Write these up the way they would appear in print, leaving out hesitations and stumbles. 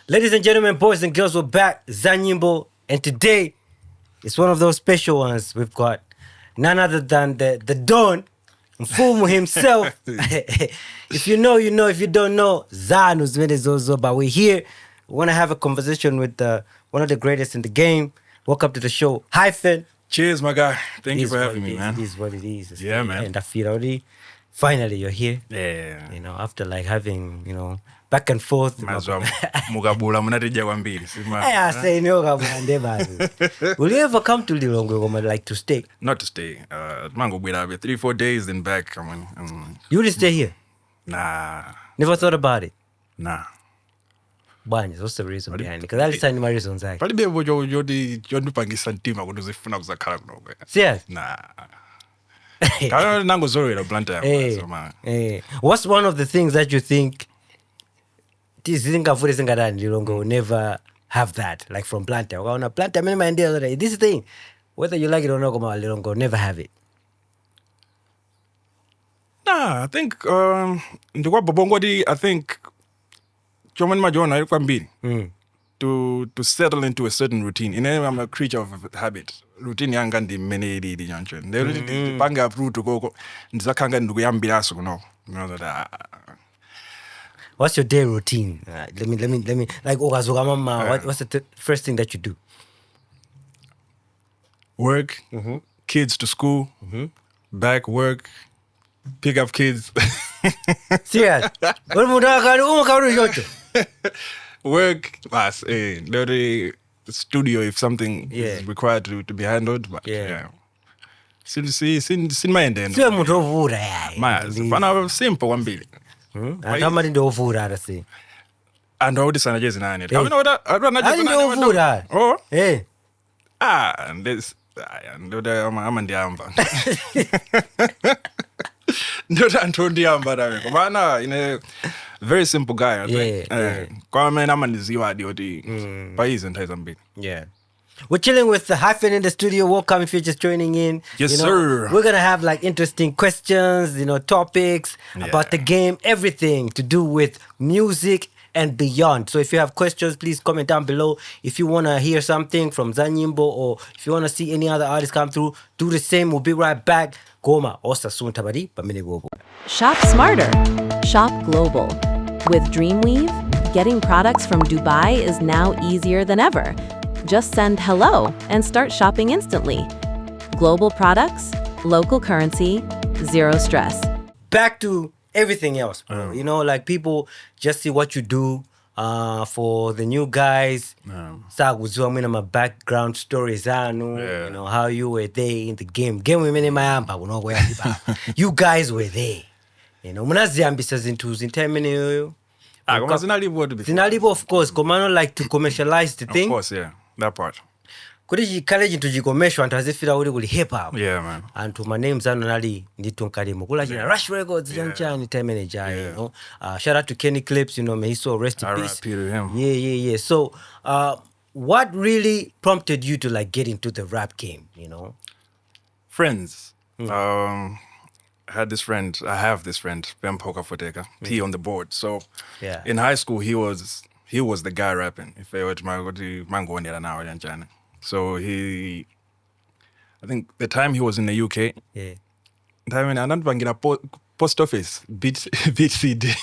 Ladies and gentlemen, boys and girls, we're back. Za Nyimbo, and today it's one of those special ones. We've got none other than the Don, Mfumu himself. If you know, you know. If you don't know, Za Nyimbo. But we're here. We want to have a conversation with one of the greatest in the game. Welcome to the show, Hyphen. Cheers, my guy. Thank you for having me, man. It is what it is. Yeah, man. And I feel already, finally, you're here. Yeah. You know, after like having, back and forth. Mugabula munatija kwambiri. I say no, will you ever come to Lilongwe like to stay? Not to stay. Mango be 3-4 days, then back. You will stay here? Nah. Never thought about it? Nah. Banyas, what's the reason behind it? Because I'll tell you my reasons. Pali bebo yondupangisa ntima kuduzifuna kuzakhala kuno. Serious? Nah. Kala nango zoro blanta. What's one of the things that you think will never have that, like from Planta? Planta, this thing, whether you like it or not, Lilongo never have it. Nah, I think to settle into a certain routine. I'm a creature of habit. Routine yangandi many di junction. They really bang up route to go. Nzakanga nduyambiraso no. You know that. What's your day routine? Let me. Like, what's the first thing that you do? Work, kids to school, back work, pick up kids. Serious? Work, the studio if something is required to be handled. But Sin my end. Simple one billion. And how many do food say? And all this energy is in it. I know that. I don't know. Oh, hey. And this. I'm on the amber. No, I'm on the amber. Man, in a very simple guy. I think. I'm on the zero. Yeah. We're chilling with the Hyphen in the studio. Welcome if you're just joining in. Yes, sir. We're going to have like interesting questions, topics about the game, everything to do with music and beyond. So if you have questions, please comment down below. If you want to hear something from Za Nyimbo or if you want to see any other artists come through, do the same. We'll be right back. Goma, osa soon tabari, pamine gobo. Shop smarter. Shop global. With Dreamweave, getting products from Dubai is now easier than ever. Just send hello and start shopping instantly. Global products, local currency, zero stress. Back to everything else, bro. Like people just see what you do. For the new guys, my background stories, how you were there in the game. You guys were there. Munaziambisa into zinalibo, of course, komano like to commercialize the thing. Of course, yeah. That part. Kuri college into commercial and azifira uli hip hop. Yeah, man. And to my name zano nali ndito nkalimu. Kula jina Rush Records janchani time manager, Shout out to Kenny Clips, may he so rest in peace. R.I.P. to him. Yeah. So, what really prompted you to like get into the rap game, Friends. I have this friend, Ben Poker Foteka, P on the board. So in high school he was the guy rapping. If I were to mango now, so I think the time he was in the UK, time when I don't bang in a post office, beat CD.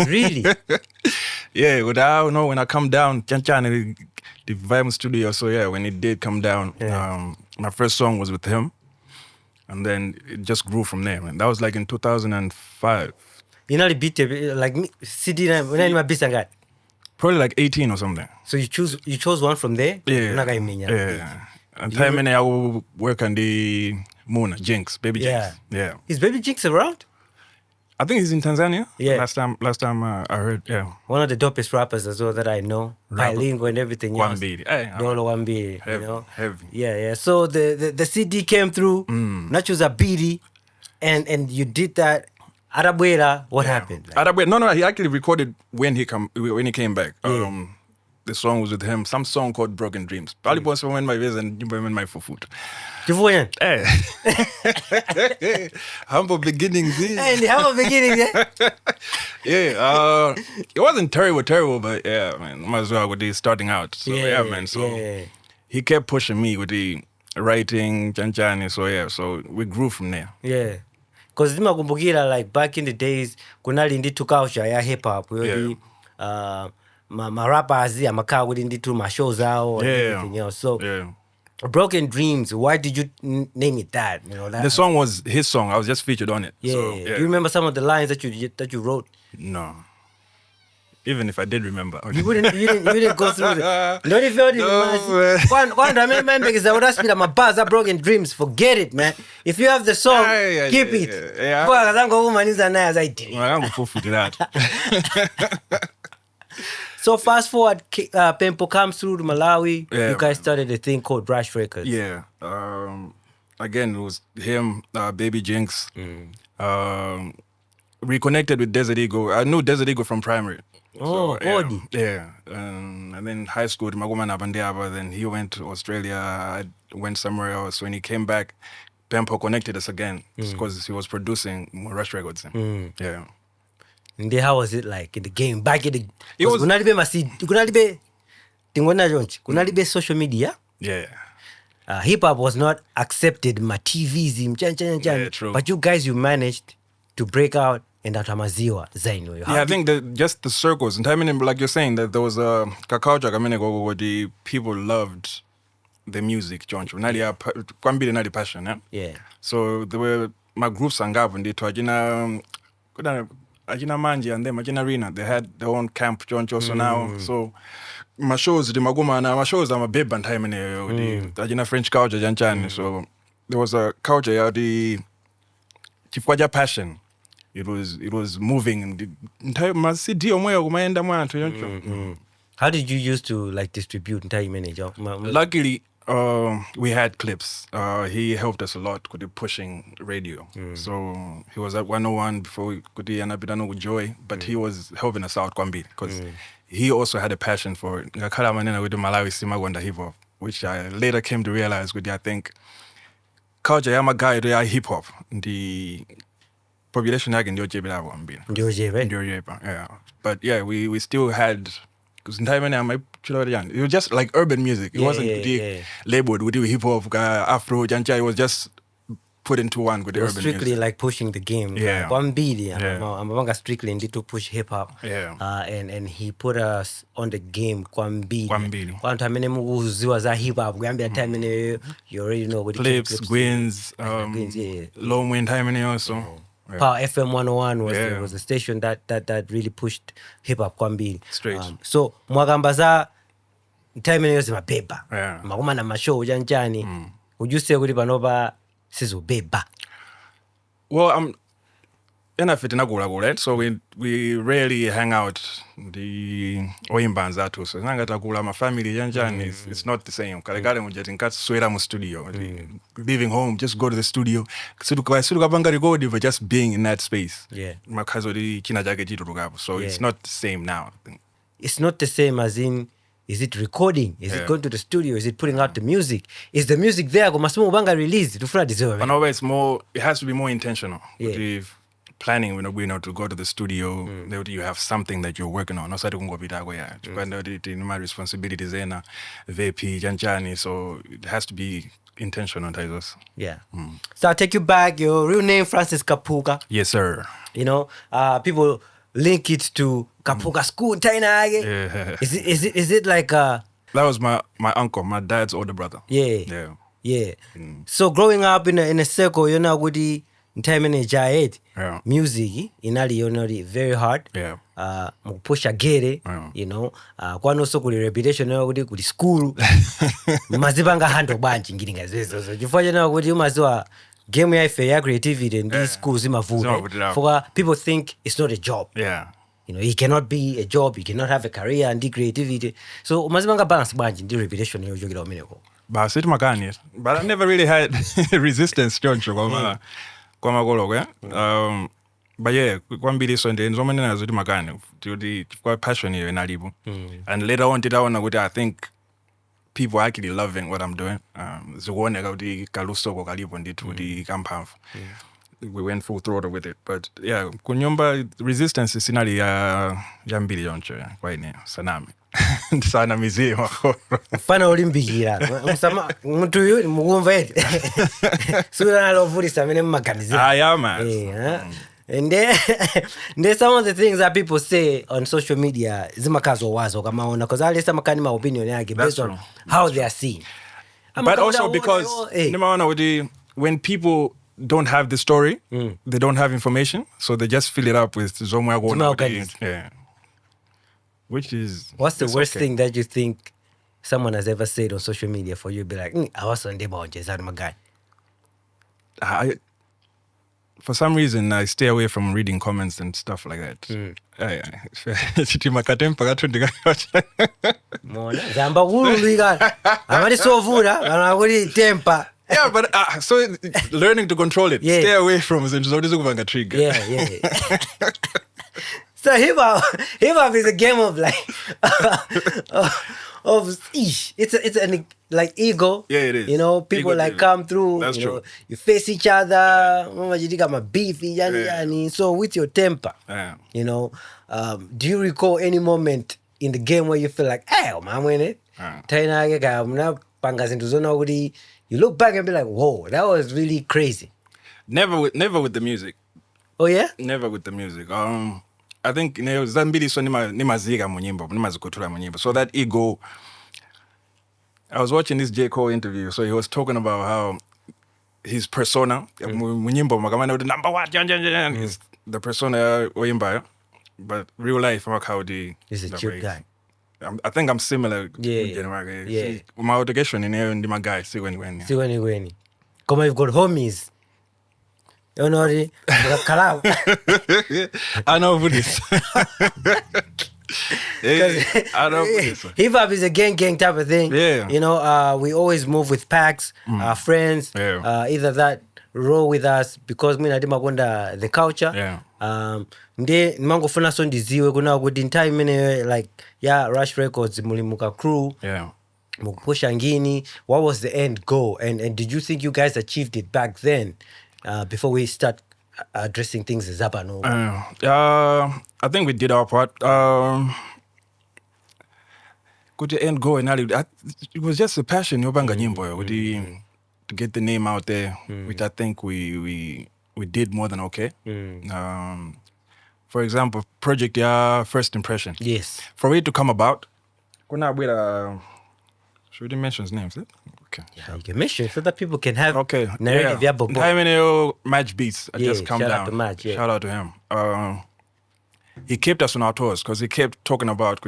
Really? Yeah, when I come down, the Vibe Studio. So when it did come down, my first song was with him. And then it just grew from there, man. That was like in 2005. You know the beat like CD when I beat sangat? Probably like 18 or something. So you chose one from there? Yeah. And time when I will work on the Moon, Jinx, Baby Jinx. Yeah. Is Baby Jinx around? I think he's in Tanzania. Yeah. Last time I heard, One of the dopest rappers as well that I know. Bilingual and everything else. Dolo Wambiri, Heavy. Yeah. So the CD came through, Nachos a beady, and you did that. Arabuera, what happened? Arabuera, no, he actually recorded when he came back. the song was with him. Some song called Broken Dreams. Probably was when my ways and when my food. Chivuyan. Hey. Humble beginnings. Hey, the humble beginnings, Yeah. It wasn't terrible, but yeah, man, might as well with the starting out. So yeah, man. So he kept pushing me with the writing, Janjani. So yeah, so we grew from there. Yeah. Because ndimakumbukira like back in the days kunali nditu culture ya hip hop yodi ma rappers amakaa kuti nditu ma shows out and everything else. So Broken Dreams, why did you name it that? You know that the song was his song. I was just featured on it. Yeah. So, Do you remember some of the lines that you wrote? No. Even if I did remember, you didn't go through it. Not if you didn't. I remember because I would ask me my buzz up Broken Dreams. Forget it, man. If you have the song, keep it. Yeah. I'm going to I'm going to that. So fast forward, Pempo comes through to Malawi. Yeah, you guys started a thing called Rush Records. Yeah. Again, it was him, Baby Jinx. Reconnected with Desert Eagle. I knew Desert Eagle from primary. Oh, so, yeah. And then high school, then he went to Australia. I went somewhere else. When he came back, Pempo connected us again because he was producing Rush Records. Yeah. And then how was it like in the game? Back in the... It was... Kunalibe social media. Yeah. Hip-hop was not accepted. Ma TVs, yeah, true. But you guys, you managed to break out and atamaziwa zaino. Yeah, I think that just the circles. And I mean, like you're saying, that there was a culture where the people loved the music, Joncho. Nadi passion, yeah? Yeah. So there were my groups and gap and they told Ajina Manji and them, Ajina Rina, they had their own camp, Joncho. So now, so my shows, my shows are a big band time in the Ajina French culture, Janchani. So there was a culture, the Chifwaja passion. It was moving in the entire city. How did you used to like distribute entire manager? Luckily, we had clips. He helped us a lot with the pushing radio. So he was at 101 before we could end up with Joy, but he was helping us out Kwambi because he also had a passion for it. With the Malawi Simagwanda hip hop, which I later came to realize with I think culture yama guy they hip hop. The population again yeah. But yeah, we still had because in time it was just like urban music. It wasn't labeled with hip hop, Afro, Jancha. It was just put into one with the urban strictly music. Like pushing the game. Yeah. One beat, I'm strictly into push hip hop. Yeah. And he put us on the game. Kwambili. One time za hip hop. You already know what clips, Gwins, Low Wind time also. Yeah. Power FM 101 was the station that really pushed hip hop Kwambili. Straight. So mwagambaza time yose mabeba. Makuma na mashow janjani. Would you say kuti panopa sizobeba? Well, I'm so we rarely hang out the oimbanza too. So my family it's not the same. Studio. Leaving home, just go to the studio. But just being in that space. Yeah. So it's not the same now. It's not the same as in, is it recording? Is it going to the studio? Is it putting out the music? Is the music there? Release it's more. It has to be more intentional. Yeah. Planning, to go to the studio, you have something that you're working on. My responsibilities are VP, Janjani, so it has to be intentional. Yeah. So I'll take you back. Your real name, Francis Kapuka. Yes, sir. People link it to Kapuka School. Yeah. Is it like that was my uncle, my dad's older brother. Yeah. So growing up in a circle, you're not with the time in a music inali very hard. Push agere, kwano so kuli reputation kuli school mazibanga handle banji ngiringa zezo chifukwa na kuti umaziwa game ya creativity in these schools imavuta for people think it's not a job. It cannot be a job, you cannot have a career and creativity, so umazibanga balance banji ndi reputation yojogera umeneko. But I never really had resistance, John. But But yeah, kwambiri so nde nzoma nena zoti makani kuti kwa passion iyo inalipo. And later on titaona kuti I think people are actually loving what I'm doing. Zikuoneka kuti kalusoko kalipo ndithu kuti kamphamvu. We went full throttle with it. But yeah, kunyumba resistance sinali ya mbili yoncho kwa ine sanami. Sana mizima. Mfana ulimbikira. Mtu yu mugumva eti. Sura nalovulisa mene mmaganizira. Yeah, man. And there's some of the things that people say on social media zimakazo wazo kama ona because I listen makani my opinion yake based on how they are seen. But also because when people don't have the story, they don't have information, so they just fill it up with zomwe. Yeah. Which is what's the worst thing that you think someone has ever said on social media for you to be like, I was on demo Jezad my guy. For some reason, I stay away from reading comments and stuff like that. Yeah, but so learning to control it, stay away from it. Trigger. Yeah. So hip hop is a game of like it's an like ego. Yeah, it is. You know, people ego like come through. That's you true. know, you face each other. You got my beefy, so with your temper. You know, do you recall any moment in the game where you feel like, hey, man, win it? You look back and be like, whoa, that was really crazy. Never with the music. Oh yeah? Never with the music. I think Zambili so nimaziga munyimbo, nimazikutura munyimbo. So that ego. I was watching this J. Cole interview, so he was talking about how his persona, munyimbo magamana the number one, is the persona oyimba, but real life he's a chill guy. I think I'm similar. Yeah. My education in my guy, see when. Come on, you've got homies. You know, I know who this. I know who this. Hip hop is a gang type of thing. Yeah. You know, we always move with packs, our friends. Yeah. Either that roll with us because me nadima kwenda the culture. Yeah. Nde mango funa so ndiziwe kuna good time mene like Rush Records mulimuka crew. Yeah. Mukupusha ngini. What was the end goal? And did you think you guys achieved it back then? Before we start addressing things as up and over? I think we did our part. Could the end go? It was just a passion. Yobanga Nyimbo, to get the name out there, which I think we did more than okay. For example, project First Impression. Yes. For it to come about, should we mention his names? Okay. Yeah, you can mention so that people can have narrative. Match Beats. Just come down. Shout out to him. He kept us on our toes because he kept talking about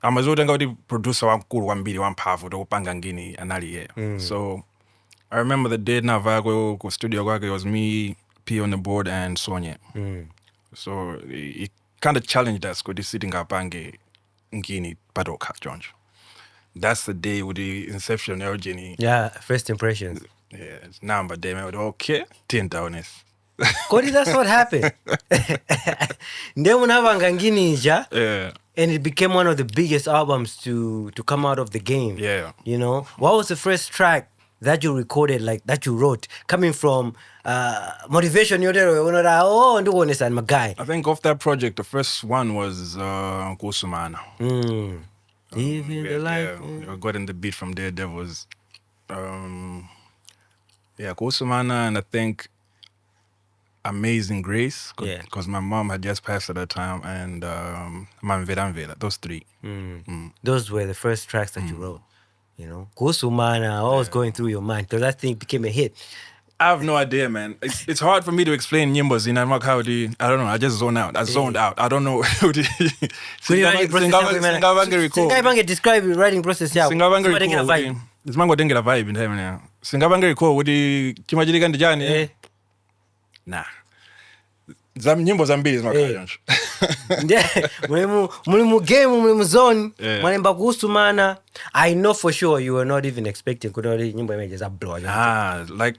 Amazoda producer one powerful Pangangini and So I remember the day Navago studio it was me, P on the board, and Sonia. So he kind of challenged us because he's sitting up Ngini Padoka Jones. That's the day with the inception of Jenny. Yeah, First Impressions. Yeah, it's number day, man. Okay, 10 down. Cody, that's what happened. Yeah. And it became one of the biggest albums to come out of the game. Yeah. You know? What was the first track that you recorded, like that you wrote, coming from motivation? You're there, my guy. I think of that project, the first one was Kusumana. Even the life. I got in the beat from there. There was, Kusumana, and I think Amazing Grace, because my mom had just passed at that time, and Manveranvela, those three. Those were the first tracks that you wrote. You know, Kusumana, what was going through your mind? Because that thing became a hit. I have no idea, man. It's hard for me to explain Nyimbos in Amakhaudi. I don't know. I just zone out. I zoned out. I don't know. Describe the writing process. It's mango dengela vibe in time now. Singabangari ko wudi chimajiri gandijani. Nah. Za Nyimbo zambiri zimakhala. Muli mu game, muli mu zone, mwalemba kuhusu mana. I know for sure you were not even expecting kuti nyimbo imene za blow. Like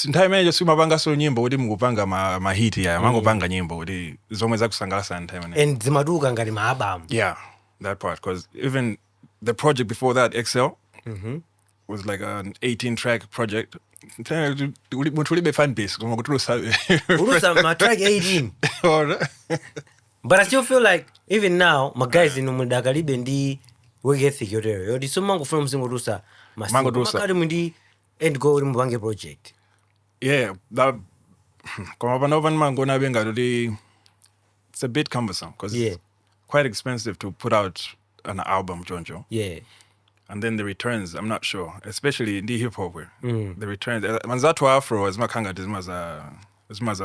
nthawi imene simapanga solo nyimbo kuti mukupanga ma hit ya mangopanga nyimbo kuti zomwe zakusangalatsa nthawi imene. And zimaduka ngati ma album. Yeah, that part, because even the project before that, Excel, was like an 18-track project. Mutulibe fan base. My track 18. But I still feel like even now, my guys in Mudakalibe ndi work ethic yote. Yodi so mango from singorusa. Makari mundi end go mbange project. Yeah, that kama panovan mango na benga it's a bit cumbersome because it's quite expensive to put out an album, Jonjo. Yeah. And then the returns, I'm not sure, especially in the hip hop where the returns. Manzatu Afro is makanga is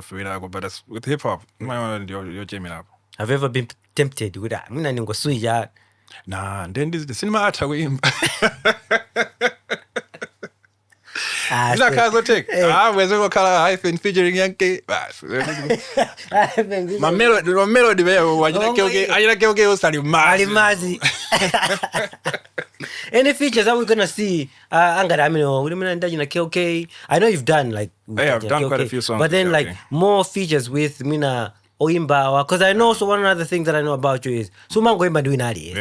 fuira, but with hip hop, you're jamming up. Have you ever been tempted with that? Mina ningo suya. Nah, then this the cinema art with him. Where's the color Hyphen featuring Yankee? My melody, Any features are we gonna see? I know you've done like. Yeah, I've done quite a few songs. But then like more features with Mina Oimba, because I know so one other thing that I know about you is Suma Goimba doing Ali.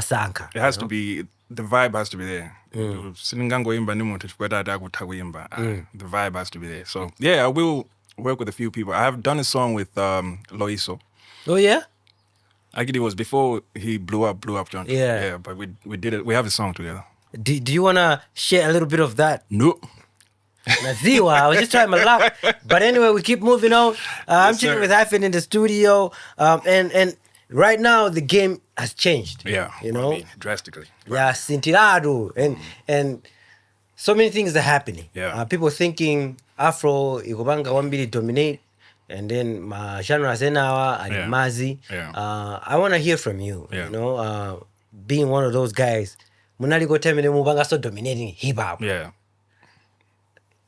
Sanka. It has to be, the vibe has to be there. The vibe has to be there. So yeah, I will work with a few people. I have done a song with Loiso. Oh yeah? Actually, it was before he blew up, John. Yeah, but we did it. We have a song together. Do you wanna share a little bit of that? No. I was just trying my luck. But anyway, we keep moving on. I'm chilling with Hyphen in the studio, and right now the game has changed. Yeah, you know, drastically. Yeah, Cintilado, and so many things are happening. Yeah, people thinking Afro Igobanga wambili dominate, and then my genre Zenawa and Mazi. I want to hear from you. You know, being one of those guys, Munali go tell me Mubanga so dominating hip hop. Yeah.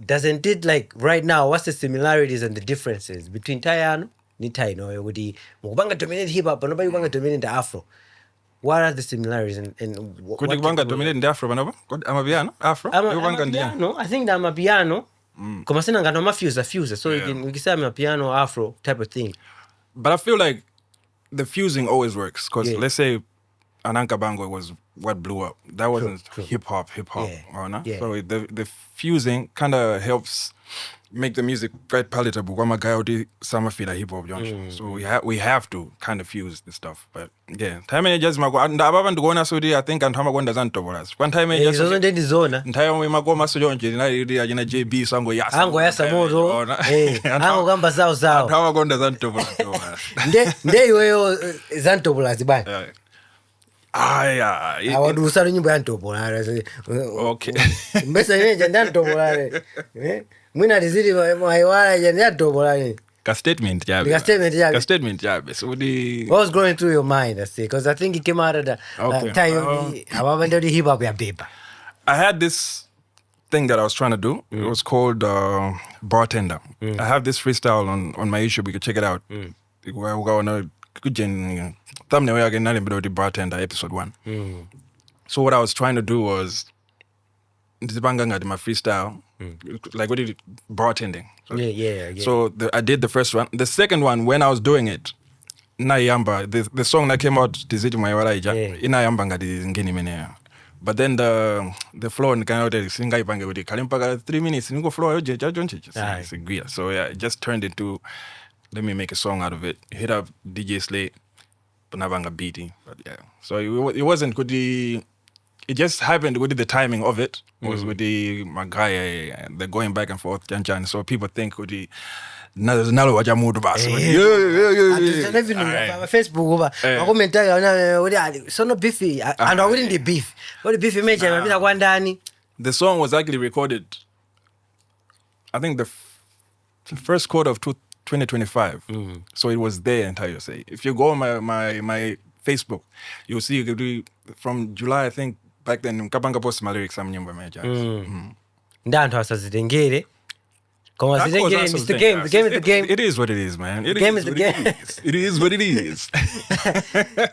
Doesn't it, like right now, what's the similarities and the differences between Tayano ni Taino with the Mubanga dominate hip hop, but nobody Mubanga dominate the Afro? What are the similarities and could you Mubanga dominate the Afro? Amapiano? Afro? Amapiano. I think that Amapiano. Come on, I'm not fuse. So we can say Amapiano Afro type of thing. But I feel like the fusing always works because let's say Ananka Bango was what blew up. That wasn't hip hop. Yeah. So the fusing kind of helps make the music quite palatable. Wama gaudi sama feel hip hop junction. So we have to kind of fuse the stuff. But yeah, time and just mago and ababa ndugona sudi I think and hama gwanda zanto bolas. One time just so then zona. Ntaya we mago maso jonje na yina JB sango yasa. Ango yasa moto. Ango gamba zao. Hama gwanda zanto bolas. Nde yo zanto bolas bana. Yeah. Awadusana nyimbo ya ntopolare. Okay. Mbesa yenye nda ntopolare. Mwina dizidi maiwala yenye ntopolare. Ka statement yabe. So what was going through your mind, I say, because I think it came out of the time ababa ndi hip hop ya paper. I had this thing that I was trying to do. It was called Bartender. I have this freestyle on my YouTube. You can check it out. Thumbnail again, the Bartender episode 1. So what I was trying to do was my freestyle, like what did bartending. So, yeah. So I did the first one. The second one, when I was doing it, Nayamba, the song that came out, Tiziti Mayawaraija, Inayamba ngadi ngini mene. But then the flow and kind of singa ipange with the Kalimpaga 3 minutes, you go flow, so yeah, it just turned into, let me make a song out of it. Hit up DJ Slate. Beating, but yeah. So it wasn't good. It just happened with the timing of it. Was with my guy, the going back and forth, Jan. So people think with the nalo wajamudu basi. Facebook over. So no beefy, and I wouldn't the beef. What the beefy mention? The song was actually recorded, I think the first quarter of 2025. So it was there entire say. If you go on my Facebook, you'll see from July, I think back then Kapanga post my lyrics some nyimbo meja. Ndanto asazitengere. Come on, it's the game. The game is the game. It is what it is, man. The game is the game. It is what it is.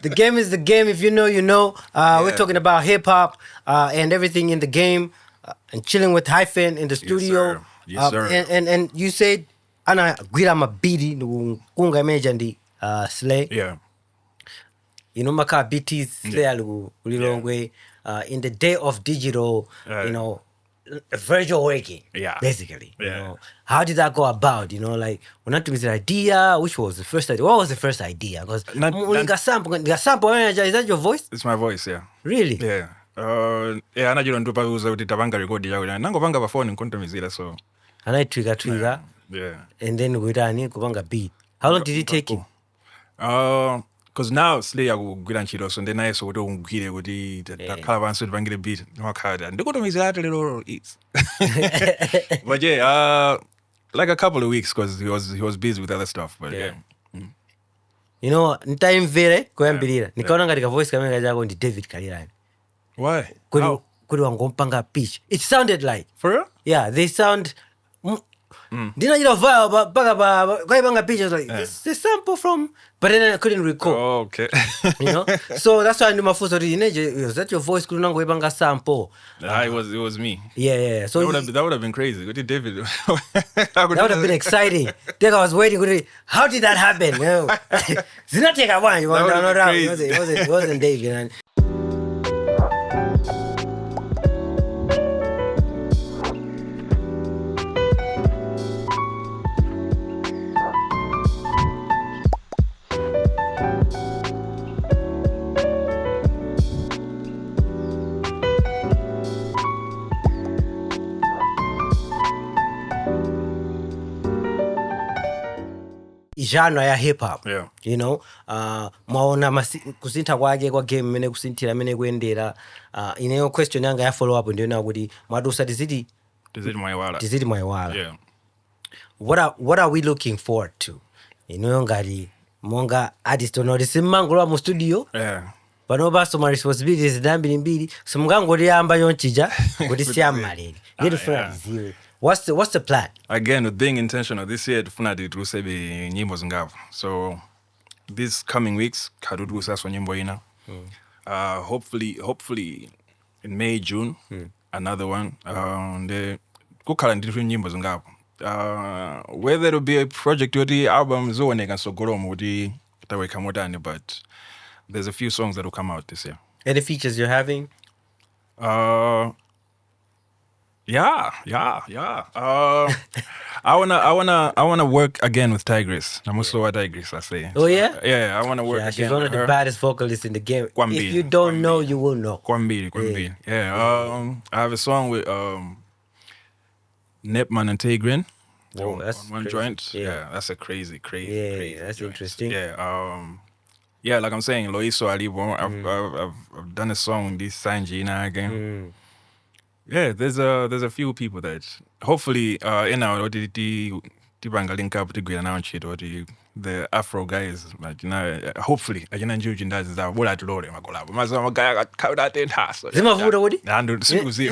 The game is the game. If you know, you know. We're talking about hip hop and everything in the game, and chilling with Hyphen in the studio. Yes, sir. And you said, "Ana gwira mabidi kunga meja ndi Slay." Yeah. You know, maka BT Slay ulilongwe in the day of digital. You know. Virtual working, basically. You know, how did that go about? You know, like when I took this idea, which was the first idea? What was the first idea? Because sample, is that your voice? It's my voice, yeah. Really? Yeah. Yeah, anajua ntupa uza utitapanga record yao. Nango panga pa phone nkonto mizila so. Anai trigger. Yeah. And then kuitani kupanga beat. How long did it take you? Because now Slay yakugwira ntchito so then naye so kuti ungwire kuti takhala pansi kuti pangire beat nomakhala ndikutomizira ati lero is. But yeah, like a couple of weeks because he was busy with other stuff. But yeah. You know, ntaimvere koyambirira. Nikaona ngati ka voice kamera jako ndi David Kalirani. Why? Kuri wangompanga pitch. It sounded like. For real? Yeah, they sound. Didn't you know vibe pitch? I was like, this is sample from, but then I couldn't recall. Oh, okay. You know, so that's why I knew my first was that your voice couldn't go ibanga sample. It was me. Yeah. So that would have been crazy. What did David? That would have been exciting. Then I was waiting. How did that happen? It's not take a one. It wasn't David. You know? Genre ya hip hop, you know, mwaona kusintha kwake kwa game mene kusinthira mene kuendera ineyo question yanga ya follow up ndio na kuti mwadusa tizidi mwaiwala. Yeah. What are we looking forward to? Ineyo ngati monga artist onoti simmangulowa mu studio. Yeah. Pano baso my responsibilities ndambiri simungangoti yamba yonchija kuti siyamalere. What's the plan? Again, with being intentional, this year tufuna titusebe nyimbo zingapo. So these coming weeks kadudusa so nyimbo ina. Hopefully in May, June, another one. The kukhala nditu nyimbo zingapo. Whether it'll be a project or the album zoneka sogolomo kuti taweka motani, but there's a few songs that will come out this year. Any features you're having? Yeah. I wanna work again with Tigress. I'm also a Tigress, I say. Oh yeah? Yeah, I wanna work again. She's one of the baddest vocalists in the game. Kwambiri, if you don't know, you will know. Kwambiri. Yeah. I have a song with Nepman and Tigrin. Oh, that's one crazy. joint. Yeah, that's a crazy. Yeah, that's joint. interesting. Yeah. Yeah, like I'm saying, Loiso Alibo. I've done a song with this Sanjina again. Yeah, there's a few people that hopefully the link up to announce it or the Afro guys, but hopefully I can enjoy that that what I told him. My guy got caught out in house. Zima vuda wodi? Nando simuzi.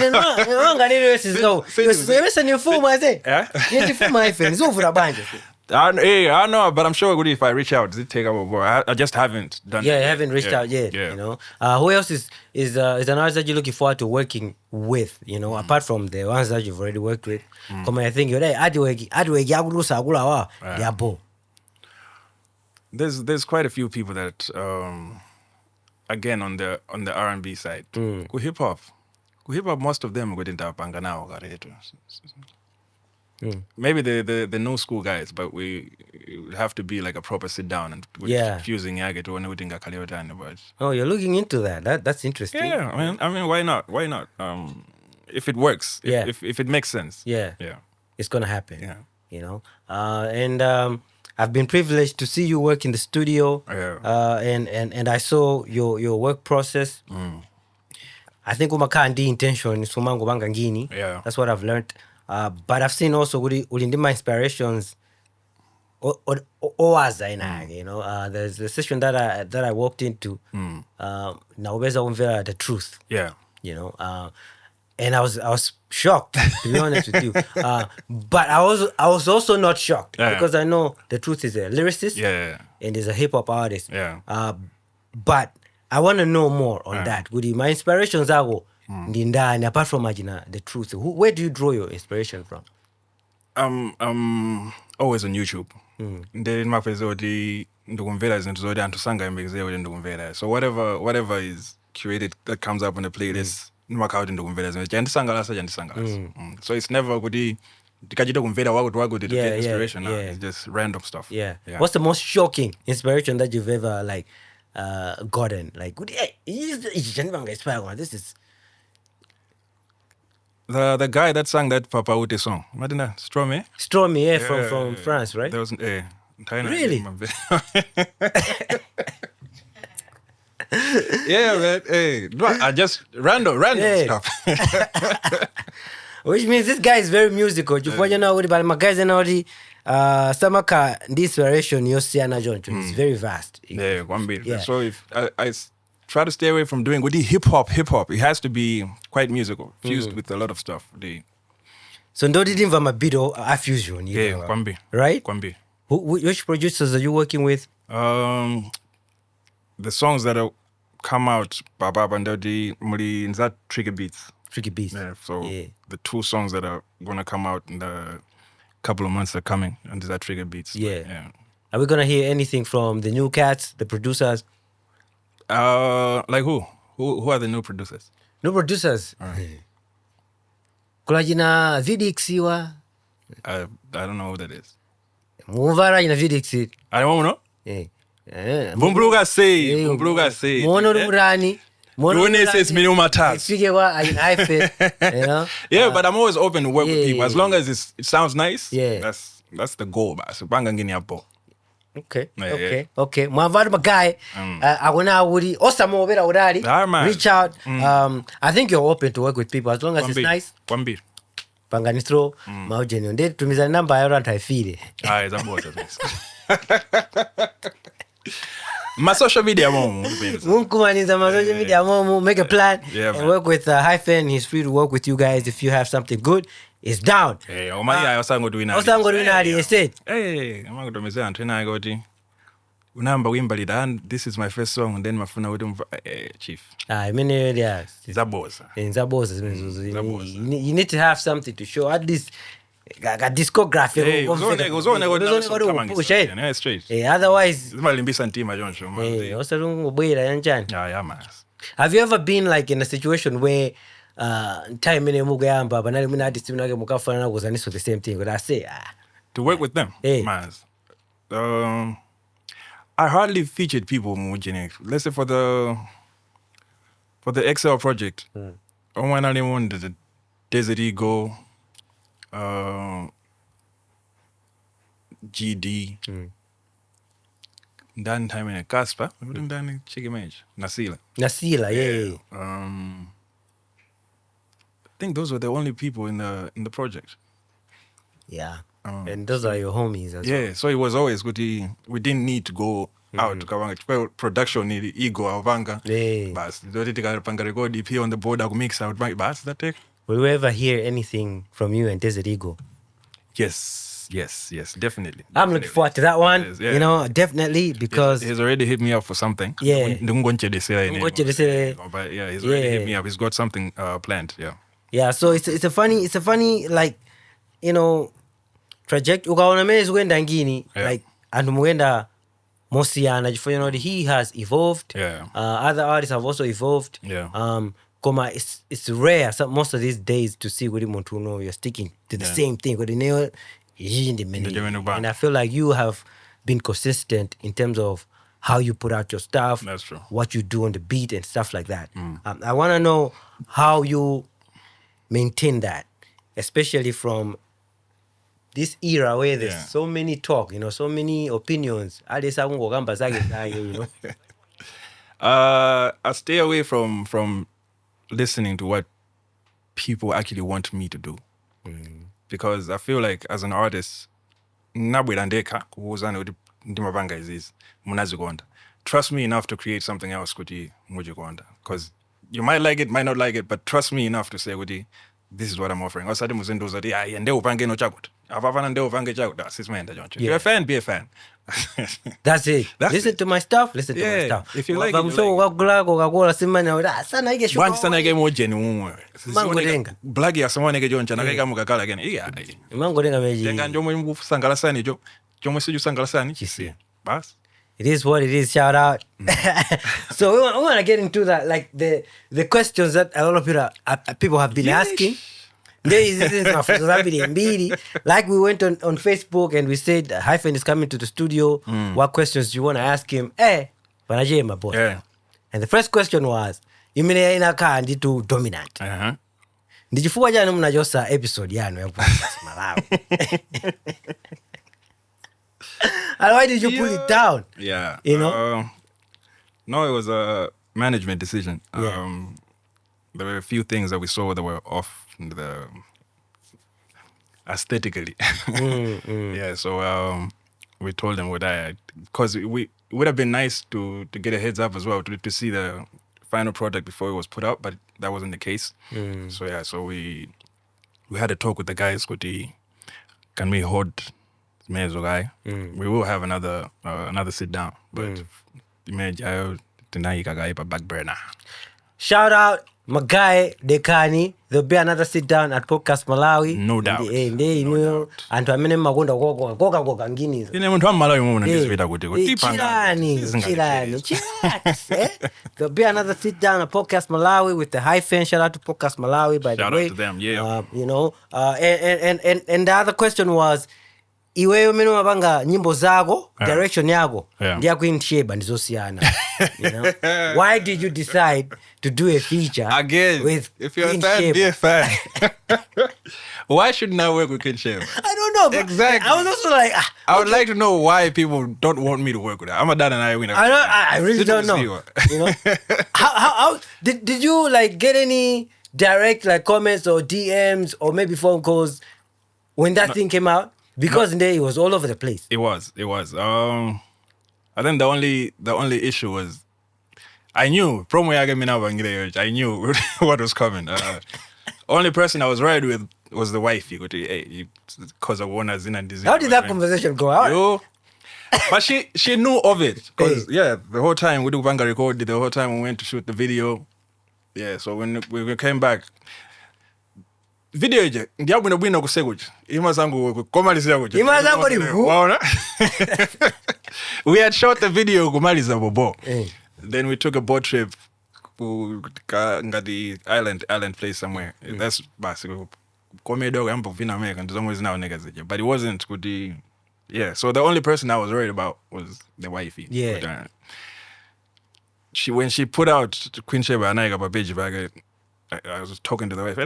No. Listen your phone, I say. Yeah. You phone my friend. So for a banje. I know, but I'm sure if I reach out, does it take up a boy? I just haven't done it. Yeah, you haven't reached out yet. Yeah. You know, who else is an artist that you're looking forward to working with? You know, apart from the ones that you've already worked with. Come I think you're there. There's quite a few people that again on the R&B side. Ku hip hop, most of them within Tapanga now. Maybe the new school guys, but we have to be like a proper sit down and fusing yage to everything but oh, you're looking into that. That's interesting. Yeah, I mean, why not? If it works, if it makes sense. Yeah, it's gonna happen. Yeah, you know. And I've been privileged to see you work in the studio. Yeah. And I saw your work process. I think umakandi intention sumango banga ngini. Yeah, that's what I've learned. But I've seen also ulindima inspirations owaza ina, you know. There's the session that I walked into. Na ubeza umvera the truth. Yeah. You know. And I was shocked, to be honest with you. But I was also not shocked because I know the truth is a lyricist and there's a hip hop artist. But I want to know more on that. My inspirations are ndindani apart from the truth. Where do you draw your inspiration from? Always on YouTube. Then my ndukumvera so whatever is curated that comes up on the playlist so it's never kuti ndikachita kumvera wakuti to get inspiration. It's just random stuff. What's the most shocking inspiration that you've ever like gotten? Like this is the guy that sang that Papa Ute song. What is that? Stromae, from France, right? There was really? Yeah, man. Hey, I just random stuff. Which means this guy is very musical. But my guys and all the Samaka inspiration it's very vast. Yeah, one bit. Yeah. So if I try to stay away from doing hip hop. It has to be quite musical, fused with a lot of stuff. So ndo didn't mabido a fusion. Yeah, Kwambi. Right? Kwambi. Which producers are you working with? The songs that are come out, Baba and Muli in that Tricky Beats. Yeah, so the 2 songs that are gonna come out in the couple of months are coming under that Tricky Beats. Yeah. Are we gonna hear anything from the new cats, the producers? Like who? Who are the new producers? New producers. Kulajina Vidixiwa. I don't know who that is. Muvara ina Vidixi. I don't know. Vumbruga say. Mono Rurani. Mono says minimum task. Figure in Hyphen. Yeah, but I'm always open to work with people as long as it sounds nice. Yeah. That's the goal, so banga ngini hapo. Okay. Mwavari magai. Agona wuri osamo vera urari. Reach out. I think you're open to work with people as long as it's nice. Kwambi. Panganithro maujeni nde tumiza namba ya ranta ifire. Zamboza. My social media mom. Munkumaniza my social media mom. Make a plan and work with Hyphen. He's free to work with you guys if you have something good. It's down. Hey, osango doing said. Hey, I'm going to say Antina Goti. Unamba wimbalida, and this is my first song, and then my phone would chief. I mean, Zaboza. You need to have something to show. At least a discography. Otherwise, have you ever been like in a situation where time in Mugamba, but not artist Mukafana was the same thing? But I say, to work with them, I hardly featured people Mujine. Let's say for the Excel project, I only wanted the Desert Eagle, GD, done time in a Casper, we wouldn't done Chigimage, Nasila, yeah. I think those were the only people in the project. Yeah. And those are your homies as well. Yeah, so it was always good. We didn't need to go out to Kawanga. Production need ego avanga. Bas, don't take panga record EP on the board I mix out my bas that take. Will we ever hear anything from you and Desert Ego? Yes, definitely. I'm looking forward to that one. Yes, yeah. You know, definitely because he's already hit me up for something. Yeah. But yeah, he's already hit me up. He's got something planned. Yeah. Yeah, so it's a funny like, you know, trajectory ukaona mezi kwenda ngini like andu muenda mosiyana for you know he has evolved. Other artists have also evolved. Koma it's rare most of these days to see what muntu know you're sticking to the same thing and I feel like you have been consistent in terms of how you put out your stuff. That's true. What you do on the beat and stuff like that. I want to know how you maintain that, especially from this era where there's so many talk, you know, so many opinions. You know. I stay away from listening to what people actually want me to do. Because I feel like as an artist, trust me enough to create something else because You might like it, might not like it, but trust me enough to say, Woody, this is what I'm offering. Osadi muzindu zadi, yende upange no chakut. Avavana nde upange chakut. That's his man, If you're a fan, be a fan. That's it. Listen to my stuff. Listen to my stuff. If you like it, you like it. Wanchi sana ike moje ni umwe. Mangodenga. Blagi ya samwane ke joncha, nakaika mukakala again. Iya. Mangodenga meji. Tenga njomo mgu sangalasani jo. Njomo siju sangalasani. Chisi. Bas. It is what it is. Shout out. So we want to get into that, like the questions that a lot of people have been asking. Like we went on Facebook and we said Hyphen is coming to the studio. What questions do you want to ask him? Panaje my boy. Yeah. And the first question was, imene inaka nditu dominant. Ndichifuwa jana mnajosa episode yano ya Malawi. And why did you pull it down? Yeah. You know? No, it was a management decision. There were a few things that we saw that were off aesthetically. Yeah, so we told them because it would have been nice to get a heads up as well, to see the final product before it was put out, but that wasn't the case. So yeah, so we had a talk with the guys, can we hold guy? We will have another sit down, but back burner. Shout out my guy Dekani. There'll be another sit down at Podcast Malawi. No doubt. And to amene magonda goga ngini. Ine muntu wa Malawi mwana ndizipita kuti Chilani. There'll be another sit down at Podcast Malawi with the Hyphen. Shout out to Podcast Malawi, by the way. Shout out to them, yeah. You know, and the other question was, iwewe meno mabanga nyimbo zako, direction yako, ndiya kuinsheba ndizosiyana. You know? Why did you decide to do a feature with if you're a fan, be a fan. Why shouldn't I work with Queen Sheba? I don't know. Exactly. I was also like, I would like to know why people don't want me to work with her. I'm a dad and I win. I really don't know. You know? How did you like get any direct like comments or DMs or maybe phone calls when that thing came out? Because it was all over the place. It was. I think the only issue was I knew I knew what was coming. Only person I was right with was the wife. Because of one zina and how did that conversation go out? But she knew of it. Because the whole time we do Vanga recorded, the whole time we went to shoot the video. Yeah, so when we came back, video je ndiya bwino kusekuja ima zangu komalizira kuja waona. We had shot the video kumaliza bobo. Then we took a boat trip to ngati island place somewhere. That's basically komedo ambo vina America ndizomwe now niggas. But it wasn't good. Yeah, so the only person I was worried about was the wifey. Yeah. When she put out Queen Sheba and I got a page back, I was talking to the wife.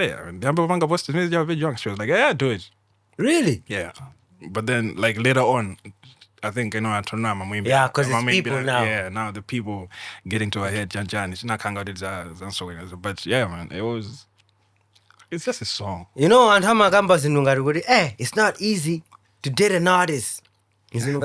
She was like, yeah, do it. Really? Yeah. But then, like, later on, I think, I told her, yeah, because it's people now. Yeah, now the people getting to her head, Jan. It's not hang out and so on. But yeah, man, it's just a song. You know, and how it's not easy to date an artist. If you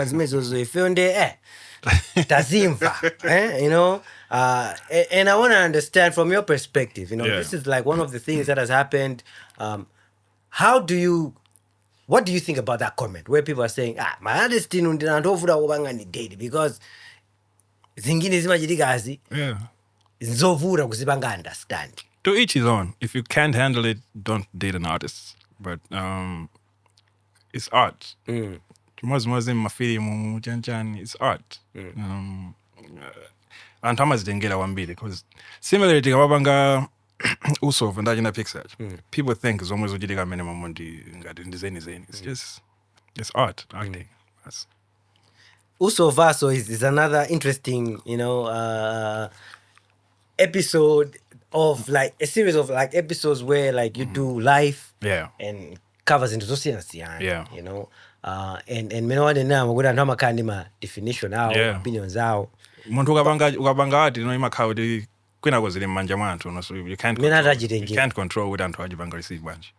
Tazimfa, you know, and I want to understand from your perspective, you know, this is like one of the things that has happened. What do you think about that comment where people are saying, my artist is dead because zingine zimajidikazi zovura kuzibanga understand. To each his own. If you can't handle it, don't date an artist. But it's art. It's art. And Thomas didn't get one bit because similarly to Kababanga Uso and Dajina Pixar, people think it's almost a minimum on the it's art, acting. Uso Vaso is another interesting, you know, episode of like a series of like episodes where like you do live and covers into society, you know. And menowade nama kuda ntama kandima definition out opinions out muntu ukabanga ati no imakhawo di kwina kozile manja mwantu no, so you can't control what antu ajibanga receive banje.